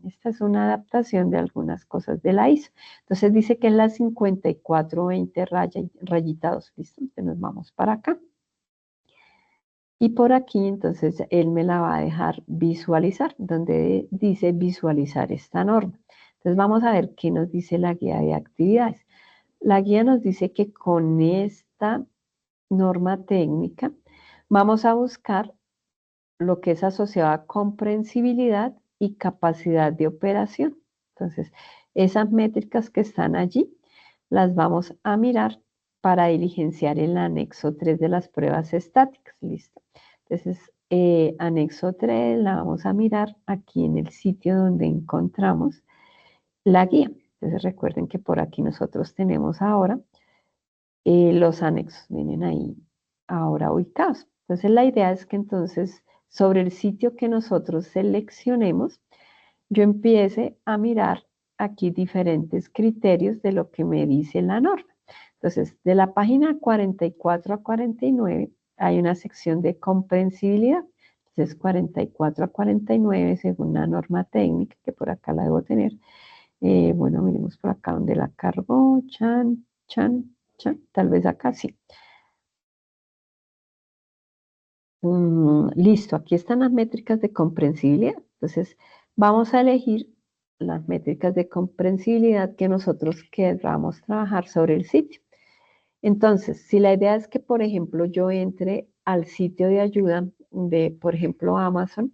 Esta es una adaptación de algunas cosas de la ISO. Entonces dice que es la 5420 rayita 2, ¿listo? Entonces nos vamos para acá. Y por aquí entonces él me la va a dejar visualizar, donde dice visualizar esta norma. Entonces vamos a ver qué nos dice la guía de actividades. La guía nos dice que con esta norma técnica vamos a buscar lo que es asociado a comprensibilidad y capacidad de operación. Entonces, esas métricas que están allí las vamos a mirar para diligenciar el anexo 3 de las pruebas estáticas. Listo. Entonces, anexo 3 la vamos a mirar aquí en el sitio donde encontramos la guía. Entonces, recuerden que por aquí nosotros tenemos ahora los anexos, vienen ahí ahora ubicados. Entonces, la idea es que entonces sobre el sitio que nosotros seleccionemos, yo empiece a mirar aquí diferentes criterios de lo que me dice la norma. Entonces, de la página 44 a 49 hay una sección de comprensibilidad. Entonces, 44 a 49 según la norma técnica, que por acá la debo tener. Bueno, miremos por acá donde la cargó. Chan, chan, chan. Tal vez acá sí. Listo, aquí están las métricas de comprensibilidad. Entonces, vamos a elegir las métricas de comprensibilidad que nosotros queramos trabajar sobre el sitio. Entonces, si la idea es que, por ejemplo, yo entre al sitio de ayuda de, por ejemplo, Amazon,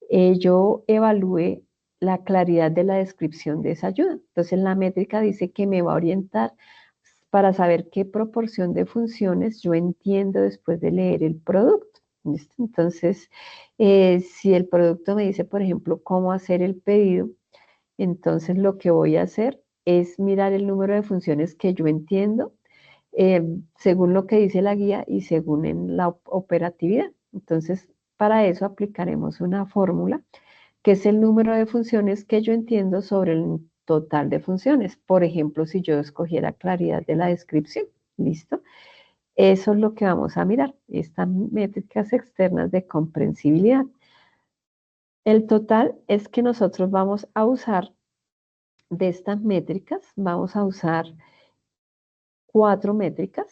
yo evalúe la claridad de la descripción de esa ayuda. Entonces, la métrica dice que me va a orientar para saber qué proporción de funciones yo entiendo después de leer el producto. ¿Listo? Entonces, si el producto me dice, por ejemplo, cómo hacer el pedido, entonces lo que voy a hacer es mirar el número de funciones que yo entiendo según lo que dice la guía y según en la operatividad. Entonces, para eso aplicaremos una fórmula que es el número de funciones que yo entiendo sobre el total de funciones. Por ejemplo, si yo escogiera claridad de la descripción, ¿listo? Eso es lo que vamos a mirar, estas métricas externas de comprensibilidad. El total es que nosotros vamos a usar de estas métricas, vamos a usar 4 métricas.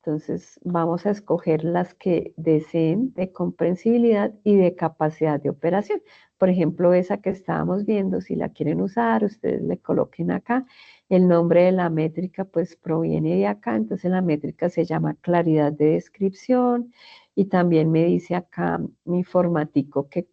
Entonces vamos a escoger las que deseen de comprensibilidad y de capacidad de operación. Por ejemplo, esa que estábamos viendo, si la quieren usar, ustedes le coloquen acá. El nombre de la métrica pues proviene de acá, entonces la métrica se llama claridad de descripción y también me dice acá mi formatico que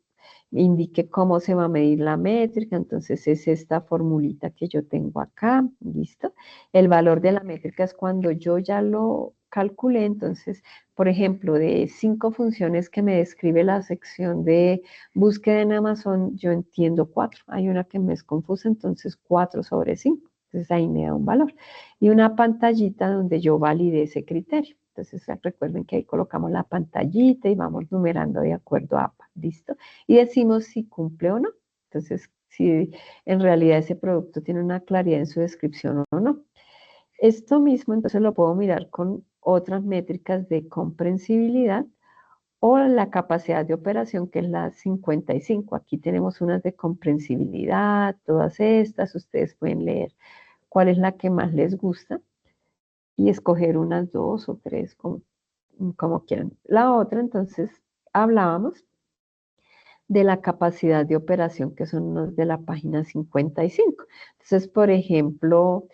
indique cómo se va a medir la métrica, entonces es esta formulita que yo tengo acá, ¿listo? El valor de la métrica es cuando yo ya lo calculé, entonces, por ejemplo, de 5 funciones que me describe la sección de búsqueda en Amazon, yo entiendo 4. Hay una que me es confusa, entonces 4 sobre 5. Entonces ahí me da un valor. Y una pantallita donde yo valide ese criterio. Entonces recuerden que ahí colocamos la pantallita y vamos numerando de acuerdo a APA. ¿Listo? Y decimos si cumple o no. Entonces, si en realidad ese producto tiene una claridad en su descripción o no. Esto mismo entonces lo puedo mirar con otras métricas de comprensibilidad o la capacidad de operación que es la 55. Aquí tenemos unas de comprensibilidad, todas estas, ustedes pueden leer cuál es la que más les gusta y escoger unas 2 o 3 como quieran. La otra entonces hablábamos de la capacidad de operación, que son los de la página 55. Entonces, por ejemplo,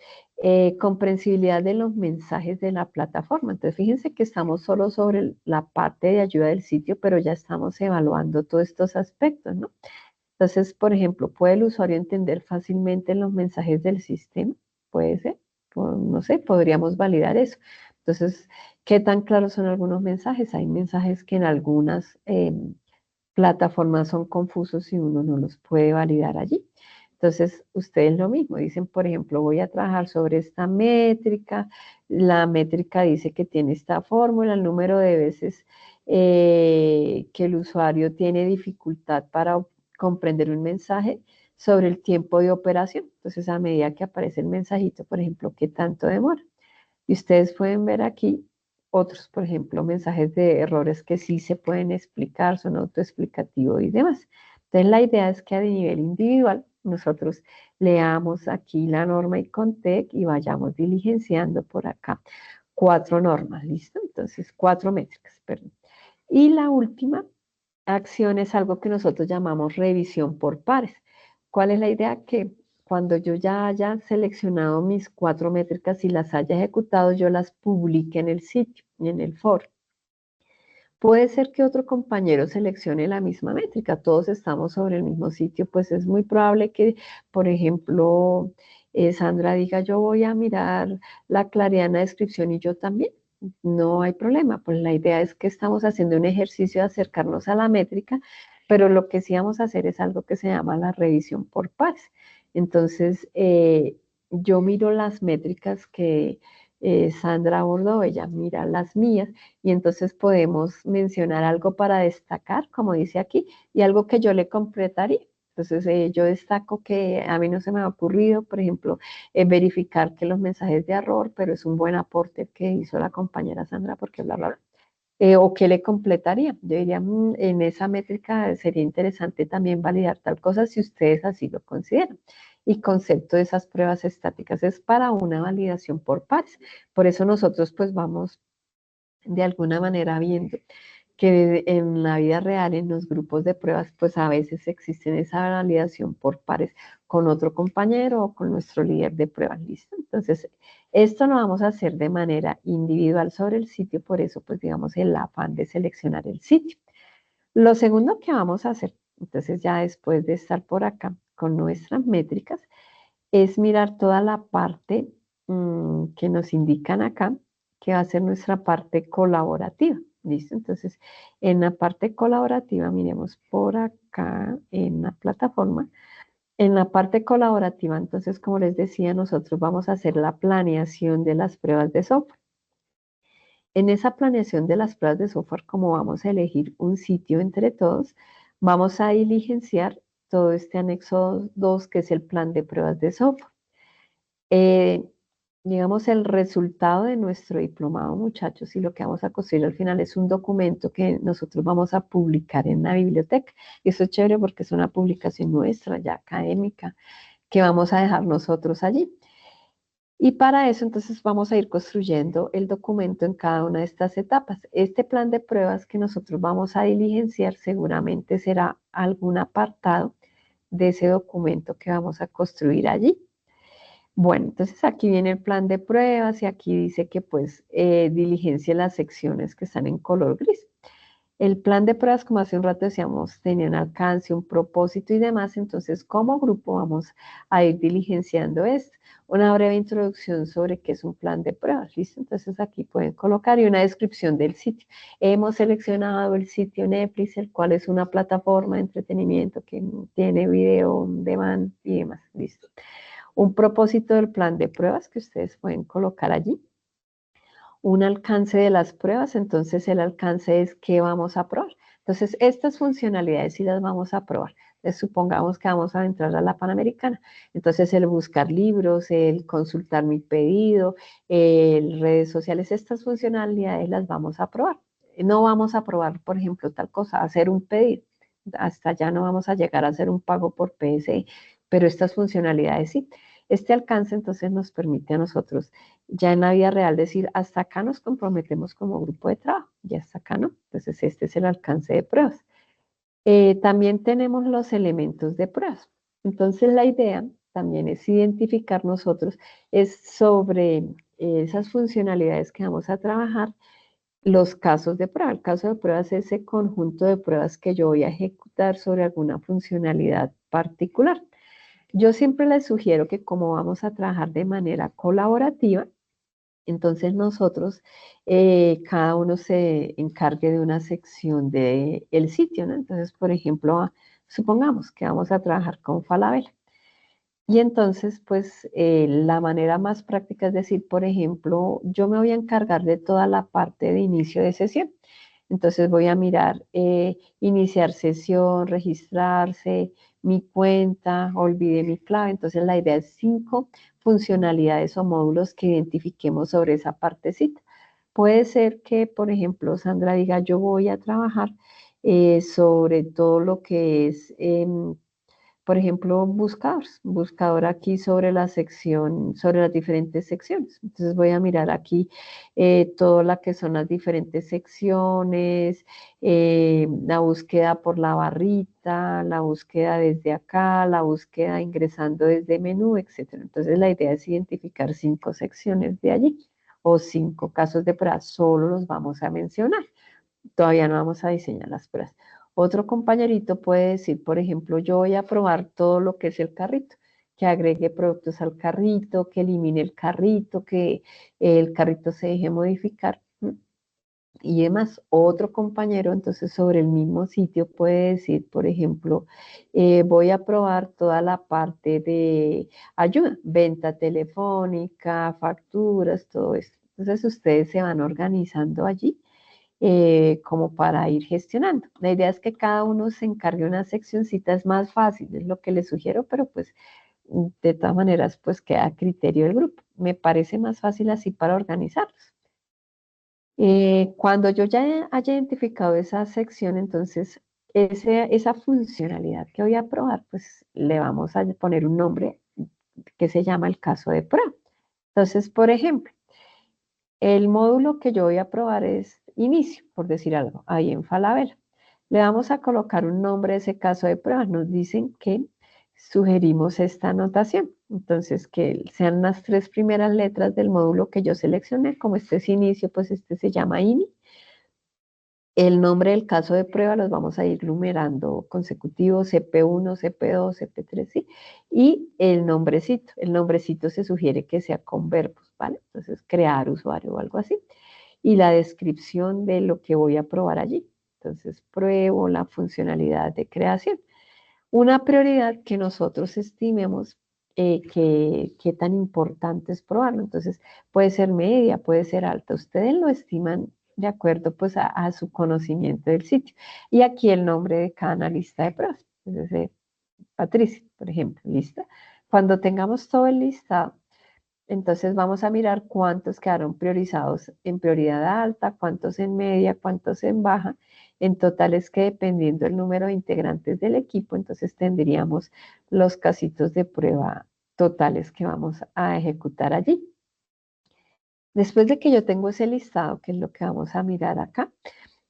comprensibilidad de los mensajes de la plataforma. Entonces, fíjense que estamos solo sobre la parte de ayuda del sitio, pero ya estamos evaluando todos estos aspectos, ¿no? Entonces, por ejemplo, ¿puede el usuario entender fácilmente los mensajes del sistema? Puede ser, no sé, podríamos validar eso. Entonces, ¿qué tan claros son algunos mensajes? Hay mensajes que en algunas plataformas son confusos y uno no los puede validar allí. Entonces, ustedes lo mismo, dicen, por ejemplo, voy a trabajar sobre esta métrica, la métrica dice que tiene esta fórmula, el número de veces que el usuario tiene dificultad para comprender un mensaje sobre el tiempo de operación. Entonces, a medida que aparece el mensajito, por ejemplo, ¿qué tanto demora? Y ustedes pueden ver aquí otros, por ejemplo, mensajes de errores que sí se pueden explicar, son autoexplicativos y demás. Entonces, la idea es que a nivel individual nosotros leamos aquí la norma ICONTEC y vayamos diligenciando por acá 4 normas, ¿listo? Entonces, 4 métricas, perdón. Y la última acción es algo que nosotros llamamos revisión por pares. ¿Cuál es la idea? Que cuando yo ya haya seleccionado mis 4 métricas y las haya ejecutado, yo las publique en el sitio y en el foro. Puede ser que otro compañero seleccione la misma métrica, todos estamos sobre el mismo sitio, pues es muy probable que, por ejemplo, Sandra diga, yo voy a mirar la claridad en la descripción y yo también. No hay problema, pues la idea es que estamos haciendo un ejercicio de acercarnos a la métrica, pero lo que sí vamos a hacer es algo que se llama la revisión por pares. Entonces, yo miro las métricas que Sandra abordó, ella mira las mías y entonces podemos mencionar algo para destacar, como dice aquí, y algo que yo le completaría. Entonces, yo destaco que a mí no se me ha ocurrido, por ejemplo, verificar que los mensajes de error, pero es un buen aporte que hizo la compañera Sandra, porque bla, bla, bla. O qué le completaría. Yo diría, en esa métrica sería interesante también validar tal cosa si ustedes así lo consideran. Y concepto de esas pruebas estáticas es para una validación por pares. Por eso nosotros pues vamos de alguna manera viendo que en la vida real, en los grupos de pruebas, pues a veces existe esa validación por pares con otro compañero o con nuestro líder de pruebas, ¿listo? Entonces, esto lo vamos a hacer de manera individual sobre el sitio, por eso, pues digamos, el afán de seleccionar el sitio. Lo segundo que vamos a hacer, entonces ya después de estar por acá con nuestras métricas, es mirar toda la parte que nos indican acá, que va a ser nuestra parte colaborativa. ¿Listo? Entonces, en la parte colaborativa, miremos por acá en la plataforma. En la parte colaborativa, entonces, como les decía, nosotros vamos a hacer la planeación de las pruebas de software. En esa planeación de las pruebas de software, como vamos a elegir un sitio entre todos, vamos a diligenciar todo este anexo 2, que es el plan de pruebas de software. Digamos, el resultado de nuestro diplomado, muchachos, y lo que vamos a construir al final es un documento que nosotros vamos a publicar en la biblioteca. Y eso es chévere porque es una publicación nuestra, ya académica, que vamos a dejar nosotros allí. Y para eso, entonces, vamos a ir construyendo el documento en cada una de estas etapas. Este plan de pruebas que nosotros vamos a diligenciar seguramente será algún apartado de ese documento que vamos a construir allí. Bueno, entonces aquí viene el plan de pruebas y aquí dice que pues diligencia las secciones que están en color gris. El plan de pruebas, como hace un rato decíamos, tenía un alcance, un propósito y demás, entonces como grupo vamos a ir diligenciando esto. Una breve introducción sobre qué es un plan de pruebas, ¿listo? Entonces aquí pueden colocar y una descripción del sitio. Hemos seleccionado el sitio Netflix, el cual es una plataforma de entretenimiento que tiene video on demand y demás, ¿listo? Un propósito del plan de pruebas que ustedes pueden colocar allí. Un alcance de las pruebas, entonces el alcance es qué vamos a probar. Entonces, estas funcionalidades sí las vamos a probar. Entonces, supongamos que vamos a entrar a la Panamericana. Entonces, el buscar libros, el consultar mi pedido, redes sociales, estas funcionalidades las vamos a probar. No vamos a probar, por ejemplo, tal cosa, hacer un pedido. Hasta allá no vamos a llegar a hacer un pago por PSI, pero estas funcionalidades sí. Este alcance entonces nos permite a nosotros ya en la vida real decir, hasta acá nos comprometemos como grupo de trabajo, y hasta acá no. Entonces este es el alcance de pruebas. También tenemos los elementos de pruebas. Entonces la idea también es identificar nosotros, es sobre esas funcionalidades que vamos a trabajar, los casos de prueba. El caso de prueba es ese conjunto de pruebas que yo voy a ejecutar sobre alguna funcionalidad particular. Yo siempre les sugiero que como vamos a trabajar de manera colaborativa, entonces nosotros, cada uno se encargue de una sección del sitio, ¿no? Entonces, por ejemplo, supongamos que vamos a trabajar con Falabella. Y entonces, pues, la manera más práctica es decir, por ejemplo, yo me voy a encargar de toda la parte de inicio de sesión. Entonces voy a mirar iniciar sesión, registrarse, mi cuenta, olvidé mi clave. Entonces la idea es 5 funcionalidades o módulos que identifiquemos sobre esa partecita. Puede ser que, por ejemplo, Sandra diga, yo voy a trabajar sobre todo lo que es por ejemplo, buscador aquí sobre la sección, sobre las diferentes secciones. Entonces voy a mirar aquí todo lo que son las diferentes secciones, la búsqueda por la barrita, la búsqueda desde acá, la búsqueda ingresando desde menú, etc. Entonces la idea es identificar 5 secciones de allí o 5 casos de prueba, solo los vamos a mencionar. Todavía no vamos a diseñar las pruebas. Otro compañerito puede decir, por ejemplo, yo voy a probar todo lo que es el carrito, que agregue productos al carrito, que elimine el carrito, que el carrito se deje modificar y demás. Otro compañero, entonces, sobre el mismo sitio puede decir, por ejemplo, voy a probar toda la parte de ayuda, venta telefónica, facturas, todo esto. Entonces, ustedes se van organizando allí como para ir gestionando. La idea es que cada uno se encargue de una seccioncita, es más fácil, es lo que les sugiero, pero pues de todas maneras pues queda a criterio del grupo. Me parece más fácil así para organizarlos. Cuando yo ya haya identificado esa sección, entonces esa funcionalidad que voy a probar, pues le vamos a poner un nombre que se llama el caso de prueba. Entonces, por ejemplo, El módulo que yo voy a probar es inicio, por decir algo, ahí en Falabella. Le vamos a colocar un nombre a ese caso de prueba. Nos dicen que sugerimos esta anotación. Entonces, que sean las 3 primeras letras del módulo que yo seleccioné. Como este es inicio, pues este se llama INI. El nombre del caso de prueba los vamos a ir numerando consecutivos, CP1, CP2, CP3, ¿sí? Y el nombrecito se sugiere que sea con verbos, ¿vale? Entonces, crear usuario o algo así. Y la descripción de lo que voy a probar allí. Entonces, pruebo la funcionalidad de creación. Una prioridad que nosotros estimemos que tan importante es probarlo. Entonces, puede ser media, puede ser alta. Ustedes lo estiman de acuerdo pues a su conocimiento del sitio. Y aquí el nombre de cada analista de pruebas. Entonces, Patricia, por ejemplo, ¿lista? Cuando tengamos todo el listado, entonces vamos a mirar cuántos quedaron priorizados en prioridad alta, cuántos en media, cuántos en baja. En total es que dependiendo del número de integrantes del equipo, entonces tendríamos los casitos de prueba totales que vamos a ejecutar allí. Después de que yo tengo ese listado, que es lo que vamos a mirar acá,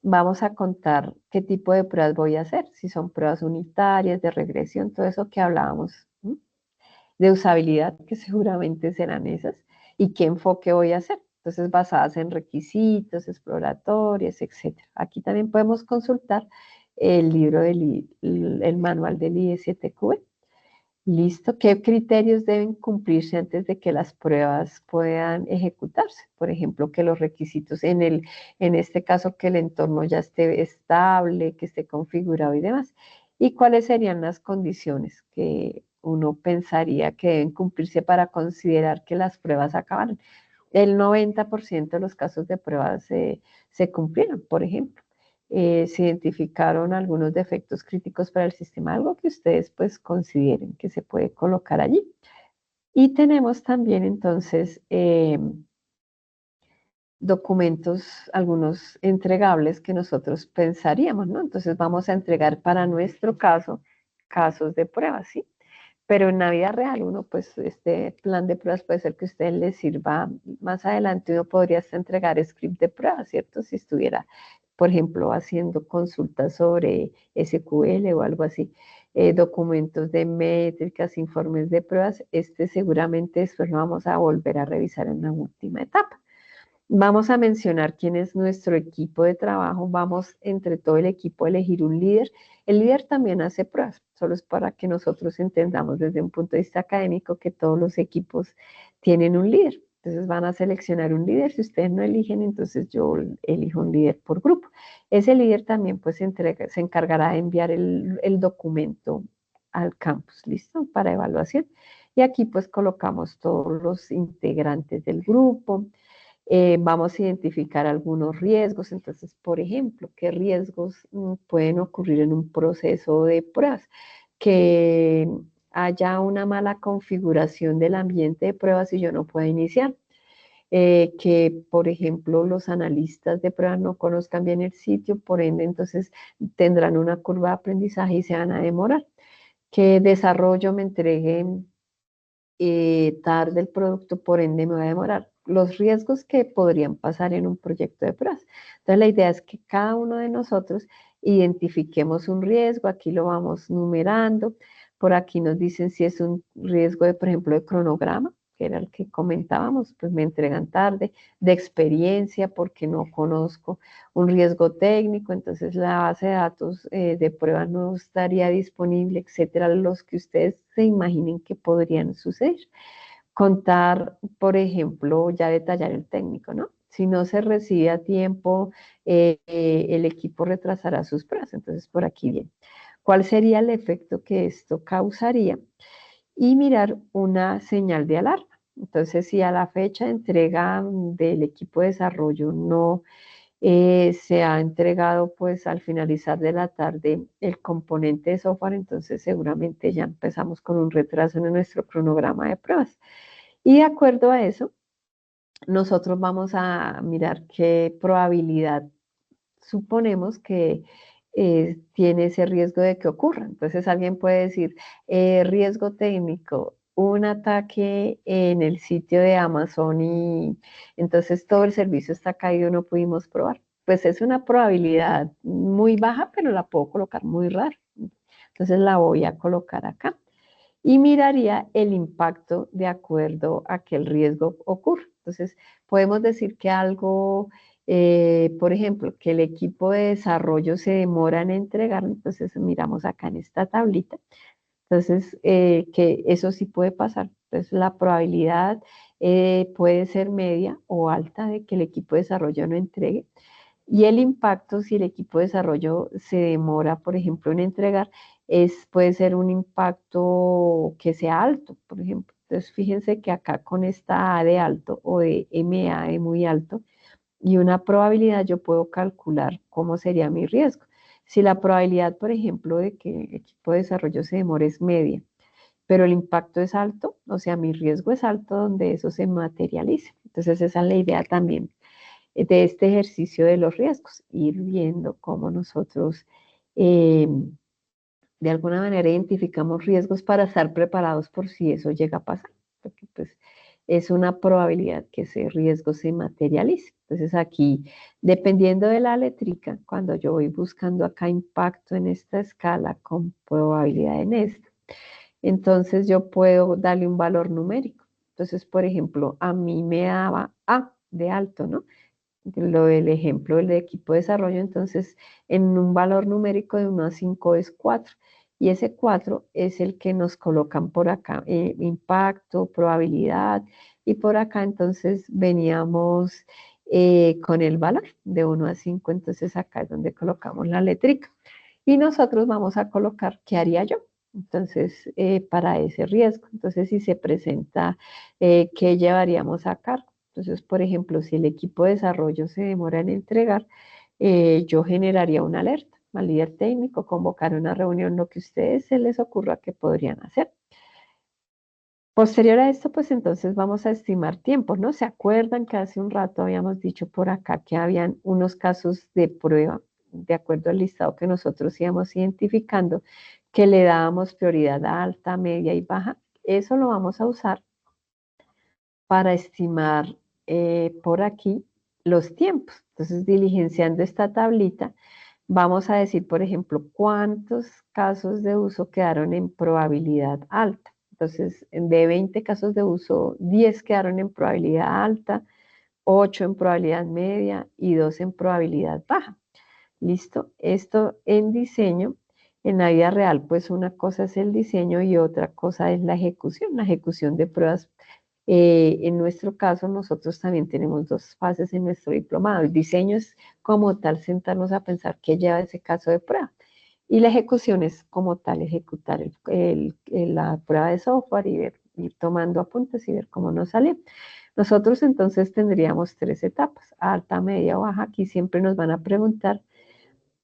vamos a contar qué tipo de pruebas voy a hacer, si son pruebas unitarias, de regresión, todo eso que hablábamos, ¿m? De usabilidad, que seguramente serán esas, y qué enfoque voy a hacer. Entonces, basadas en requisitos, exploratorias, etc. Aquí también podemos consultar el libro el manual del ISTQB. Listo. ¿Qué criterios deben cumplirse antes de que las pruebas puedan ejecutarse? Por ejemplo, que los requisitos en este caso, que el entorno ya esté estable, que esté configurado y demás. ¿Y cuáles serían las condiciones que uno pensaría que deben cumplirse para considerar que las pruebas acabaron? El 90% de los casos de pruebas se cumplieron, por ejemplo. Se identificaron algunos defectos críticos para el sistema, algo que ustedes pues consideren que se puede colocar allí. Y tenemos también entonces documentos, algunos entregables que nosotros pensaríamos, ¿no? Entonces vamos a entregar para nuestro caso casos de pruebas, ¿sí? Pero en la vida real uno, pues este plan de pruebas puede ser que a usted les sirva más adelante, uno podría hasta entregar script de pruebas, ¿cierto? Si estuviera, por ejemplo, haciendo consultas sobre SQL o algo así, documentos de métricas, informes de pruebas, este seguramente después lo vamos a volver a revisar en la última etapa. Vamos a mencionar quién es nuestro equipo de trabajo. Vamos entre todo el equipo a elegir un líder. El líder también hace pruebas, solo es para que nosotros entendamos desde un punto de vista académico que todos los equipos tienen un líder. Entonces van a seleccionar un líder. Si ustedes no eligen, entonces yo elijo un líder por grupo. Ese líder también pues se encargará de enviar el documento al campus, ¿listo? Para evaluación. Y aquí pues colocamos todos los integrantes del grupo. Vamos a identificar algunos riesgos. Entonces, por ejemplo, ¿qué riesgos pueden ocurrir en un proceso de pruebas? Que haya una mala configuración del ambiente de pruebas y yo no pueda iniciar. Que, por ejemplo, los analistas de pruebas no conozcan bien el sitio, por ende, entonces tendrán una curva de aprendizaje y se van a demorar. Que desarrollo me entreguen tarde el producto, por ende me va a demorar. Los riesgos que podrían pasar en un proyecto de pruebas. Entonces la idea es que cada uno de nosotros identifiquemos un riesgo, aquí lo vamos numerando, por aquí nos dicen si es un riesgo de, por ejemplo, de cronograma, que era el que comentábamos, pues me entregan tarde, de experiencia porque no conozco, un riesgo técnico, entonces la base de datos de pruebas no estaría disponible, etcétera, los que ustedes se imaginen que podrían suceder. Contar, por ejemplo, ya detallar el técnico, ¿no? Si no se recibe a tiempo, el equipo retrasará sus pruebas. Entonces, por aquí bien. ¿Cuál sería el efecto que esto causaría? Y mirar una señal de alarma. Entonces, si a la fecha de entrega del equipo de desarrollo no se ha entregado pues al finalizar de la tarde el componente de software, entonces seguramente ya empezamos con un retraso en nuestro cronograma de pruebas. Y de acuerdo a eso, nosotros vamos a mirar qué probabilidad suponemos que tiene ese riesgo de que ocurra. Entonces alguien puede decir, riesgo técnico un ataque en el sitio de Amazon y entonces todo el servicio está caído, no pudimos probar. Pues es una probabilidad muy baja, pero la puedo colocar muy rara. Entonces la voy a colocar acá y miraría el impacto de acuerdo a que el riesgo ocurra. Entonces, podemos decir que algo, por ejemplo, que el equipo de desarrollo se demora en entregar, entonces miramos acá en esta tablita. Entonces, que eso sí puede pasar. Entonces, la probabilidad puede ser media o alta de que el equipo de desarrollo no entregue. Y el impacto, si el equipo de desarrollo se demora, por ejemplo, en entregar, puede ser un impacto que sea alto, por ejemplo. Entonces, fíjense que acá con esta A de alto o de MA de muy alto y una probabilidad, yo puedo calcular cómo sería mi riesgo. Si la probabilidad, por ejemplo, de que el equipo de desarrollo se demore es media, pero el impacto es alto, o sea, mi riesgo es alto donde eso se materialice. Entonces, esa es la idea también de este ejercicio de los riesgos, ir viendo cómo nosotros eh, de alguna manera identificamos riesgos para estar preparados por si eso llega a pasar, porque pues es una probabilidad que ese riesgo se materialice. Entonces aquí, dependiendo de la letrica, cuando yo voy buscando acá impacto en esta escala con probabilidad en esta, entonces yo puedo darle un valor numérico. Entonces, por ejemplo, a mí me daba A de alto, ¿no? Lo del ejemplo del equipo de desarrollo, entonces en un valor numérico de 1 a 5 es 4. Y ese 4 es el que nos colocan por acá, impacto, probabilidad, y por acá entonces veníamos con el valor de 1 a 5, entonces acá es donde colocamos la letrica. Y nosotros vamos a colocar qué haría yo. Entonces, para ese riesgo, entonces si se presenta, ¿qué llevaríamos a cargo? Entonces, por ejemplo, si el equipo de desarrollo se demora en entregar, yo generaría una alerta al líder técnico, convocar una reunión, lo que a ustedes se les ocurra que podrían hacer. Posterior a esto, pues entonces vamos a estimar tiempos, ¿no? ¿Se acuerdan que hace un rato habíamos dicho por acá que habían unos casos de prueba, de acuerdo al listado que nosotros íbamos identificando, que le dábamos prioridad alta, media y baja? Eso lo vamos a usar para estimar por aquí los tiempos. Entonces, diligenciando esta tablita, vamos a decir, por ejemplo, cuántos casos de uso quedaron en probabilidad alta. Entonces, de 20 casos de uso, 10 quedaron en probabilidad alta, 8 en probabilidad media y 2 en probabilidad baja. ¿Listo? Esto en diseño. En la vida real, pues una cosa es el diseño y otra cosa es la ejecución de pruebas. En nuestro caso, nosotros también tenemos dos fases en nuestro diplomado. El diseño es como tal sentarnos a pensar qué lleva ese caso de prueba. Y la ejecución es como tal ejecutar la prueba de software y ir tomando apuntes y ver cómo nos sale. Nosotros entonces tendríamos tres etapas, alta, media o baja. Aquí siempre nos van a preguntar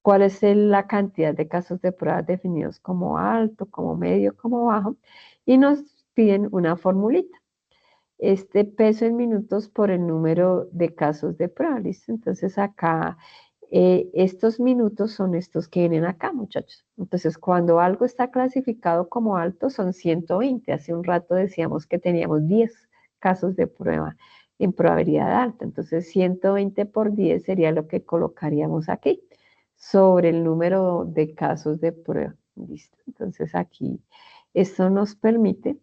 cuál es la cantidad de casos de pruebas definidos como alto, como medio, como bajo, y nos piden una formulita. Este peso en minutos por el número de casos de prueba, ¿listo? Entonces acá, estos minutos son estos que vienen acá, muchachos. Entonces, cuando algo está clasificado como alto, son 120. Hace un rato decíamos que teníamos 10 casos de prueba en probabilidad alta. Entonces, 120 por 10 sería lo que colocaríamos aquí sobre el número de casos de prueba. ¿Listo? Entonces, aquí esto nos permite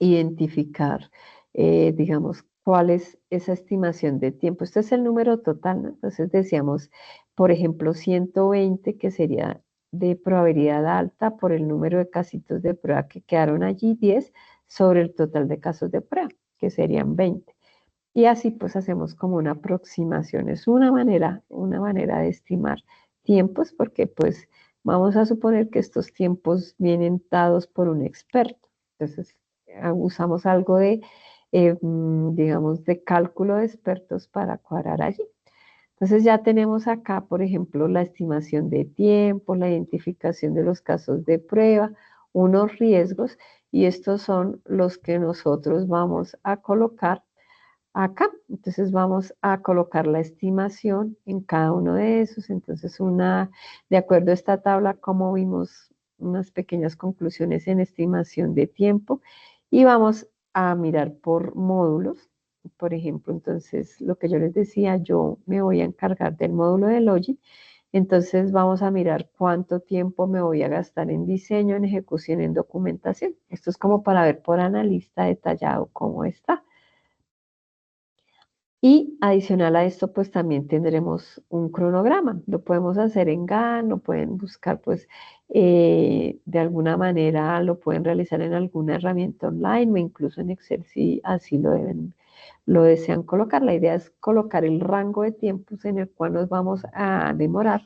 identificar, digamos, cuál es esa estimación de tiempo. Este es el número total, ¿no? Entonces decíamos, por ejemplo, 120, que sería de probabilidad alta por el número de casitos de prueba que quedaron allí, 10, sobre el total de casos de prueba, que serían 20. Y así pues hacemos como una aproximación. Es una manera de estimar tiempos, porque pues vamos a suponer que estos tiempos vienen dados por un experto. Entonces, usamos algo de, digamos, de cálculo de expertos para cuadrar allí. Entonces ya tenemos acá, por ejemplo, la estimación de tiempo, la identificación de los casos de prueba, unos riesgos, y estos son los que nosotros vamos a colocar acá. Entonces vamos a colocar la estimación en cada uno de esos. Entonces de acuerdo a esta tabla, como vimos unas pequeñas conclusiones en estimación de tiempo Y vamos a mirar por módulos. Por ejemplo, entonces, lo que yo les decía, yo me voy a encargar del módulo de Logic. Entonces, vamos a mirar cuánto tiempo me voy a gastar en diseño, en ejecución, en documentación. Esto es como para ver por analista detallado cómo está. Y adicional a esto, pues también tendremos un cronograma. Lo podemos hacer en GAN, lo pueden buscar, pues, de alguna manera lo pueden realizar en alguna herramienta online o incluso en Excel si así lo desean colocar. La idea es colocar el rango de tiempos en el cual nos vamos a demorar.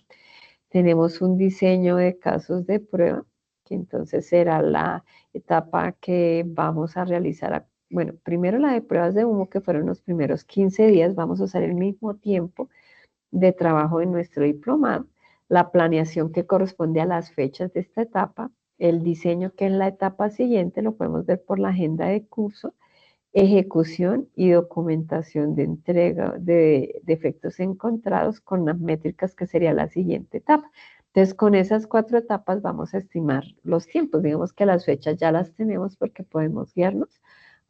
Tenemos un diseño de casos de prueba, que entonces será la etapa que vamos a realizar. Bueno, primero la de pruebas de humo, que fueron los primeros 15 días, vamos a usar el mismo tiempo de trabajo en nuestro diplomado, la planeación que corresponde a las fechas de esta etapa, el diseño que es la etapa siguiente, lo podemos ver por la agenda de curso, ejecución y documentación de entrega de defectos encontrados con las métricas que sería la siguiente etapa. Entonces, con esas 4 etapas vamos a estimar los tiempos. Digamos que las fechas ya las tenemos porque podemos guiarnos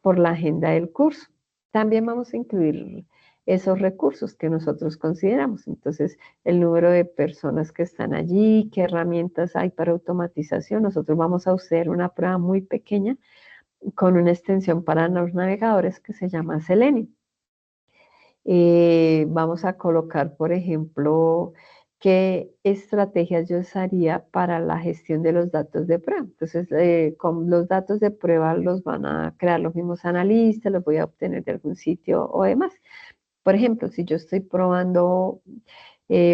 por la agenda del curso. También vamos a incluir esos recursos que nosotros consideramos. Entonces, el número de personas que están allí, qué herramientas hay para automatización. Nosotros vamos a hacer una prueba muy pequeña con una extensión para los navegadores que se llama Selenium. Vamos a colocar, por ejemplo, qué estrategias yo usaría para la gestión de los datos de prueba. Entonces, con los datos de prueba los van a crear los mismos analistas, los voy a obtener de algún sitio o demás. Por ejemplo, si yo estoy probando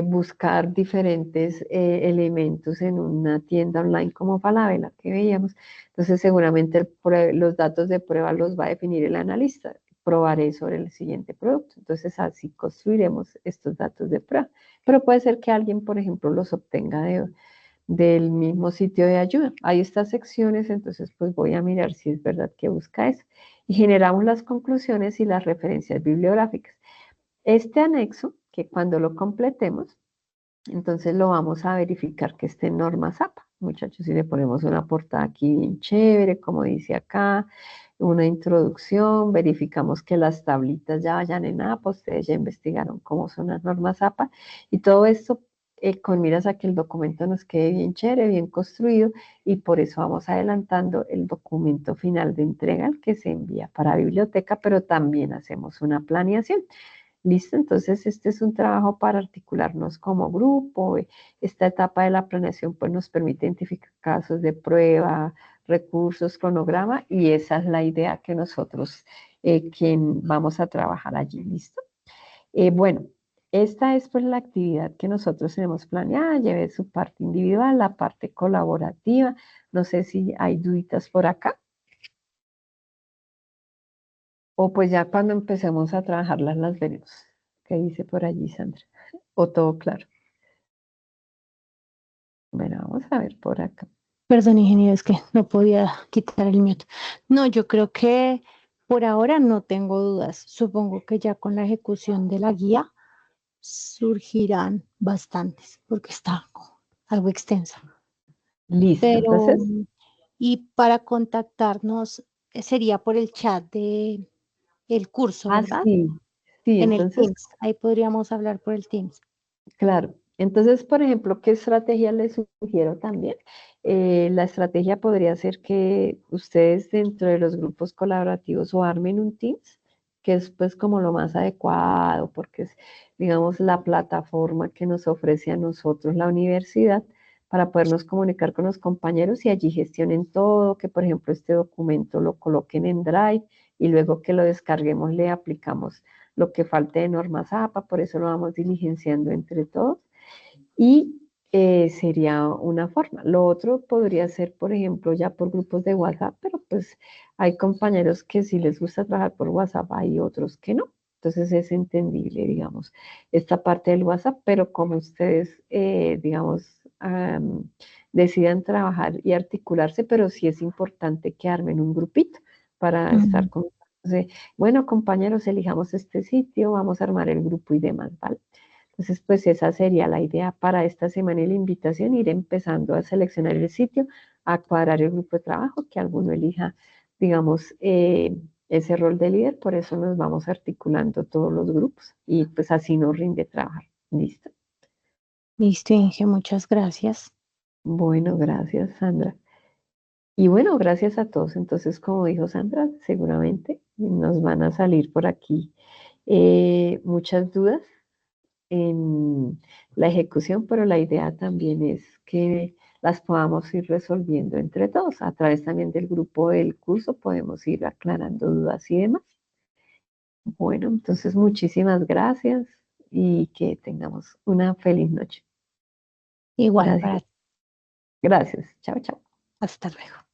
buscar diferentes elementos en una tienda online como Falabella que veíamos, entonces seguramente los datos de prueba los va a definir el analista. Probaré sobre el siguiente producto. Entonces así construiremos estos datos de prueba. Pero puede ser que alguien, por ejemplo, los obtenga del mismo sitio de ayuda. Hay estas secciones, entonces pues voy a mirar si es verdad que busca eso. Y generamos las conclusiones y las referencias bibliográficas. Este anexo, que cuando lo completemos, entonces lo vamos a verificar que esté en normas APA. Muchachos, si le ponemos una portada aquí bien chévere, como dice acá, una introducción, verificamos que las tablitas ya vayan en APA, ustedes ya investigaron cómo son las normas APA, y todo esto con miras a que el documento nos quede bien chévere, bien construido, y por eso vamos adelantando el documento final de entrega, el que se envía para biblioteca, pero también hacemos una planeación. ¿Listo? Entonces, este es un trabajo para articularnos como grupo. Esta etapa de la planeación pues, nos permite identificar casos de prueba, recursos, cronograma, y esa es la idea que nosotros quien vamos a trabajar allí. ¿Listo? Bueno, esta es pues la actividad que nosotros tenemos planeada. Lleve su parte individual, la parte colaborativa. No sé si hay duditas por acá. O pues ya cuando empecemos a trabajarlas las veremos. ¿Qué dice por allí, Sandra? O todo claro. Bueno, vamos a ver por acá. Perdón, ingeniero, es que no podía quitar el mute. No, yo creo que por ahora no tengo dudas. Supongo que ya con la ejecución de la guía surgirán bastantes, porque está algo extensa. Listo, Pero, entonces, y para contactarnos sería por el chat de el curso, ¿verdad? sí, sí, En el entonces, Teams. Ahí podríamos hablar por el Teams. claro. Entonces, por ejemplo, ¿qué estrategia les sugiero también? La estrategia podría ser que ustedes dentro de los grupos colaborativos o armen un Teams, que es pues como lo más adecuado, porque es, digamos, la plataforma que nos ofrece a nosotros la universidad para podernos comunicar con los compañeros y allí gestionen todo, que por ejemplo este documento lo coloquen en Drive y luego que lo descarguemos le aplicamos lo que falte de normas APA, por eso lo vamos diligenciando entre todos y sería una forma. Lo otro podría ser, por ejemplo, ya por grupos de WhatsApp, pero pues hay compañeros que sí les gusta trabajar por WhatsApp, hay otros que no. Entonces es entendible, digamos, esta parte del WhatsApp, pero como ustedes, digamos, decidan trabajar y articularse, pero sí es importante que armen un grupito para estar con. Bueno, compañeros, elijamos este sitio, vamos a armar el grupo y demás, ¿vale? Entonces, pues esa sería la idea para esta semana y la invitación, ir empezando a seleccionar el sitio, a cuadrar el grupo de trabajo, que alguno elija digamos, ese rol de líder, por eso nos vamos articulando todos los grupos y pues así nos rinde trabajar. ¿Listo? Listo, Inge, muchas gracias. Bueno, gracias, Sandra. Y bueno, gracias a todos. Entonces, como dijo Sandra, seguramente nos van a salir por aquí muchas dudas en la ejecución, pero la idea también es que las podamos ir resolviendo entre todos. A través también del grupo del curso podemos ir aclarando dudas y demás. Bueno, entonces muchísimas gracias y que tengamos una feliz noche. Igual Gracias. para Gracias. Chao, chao. hasta luego.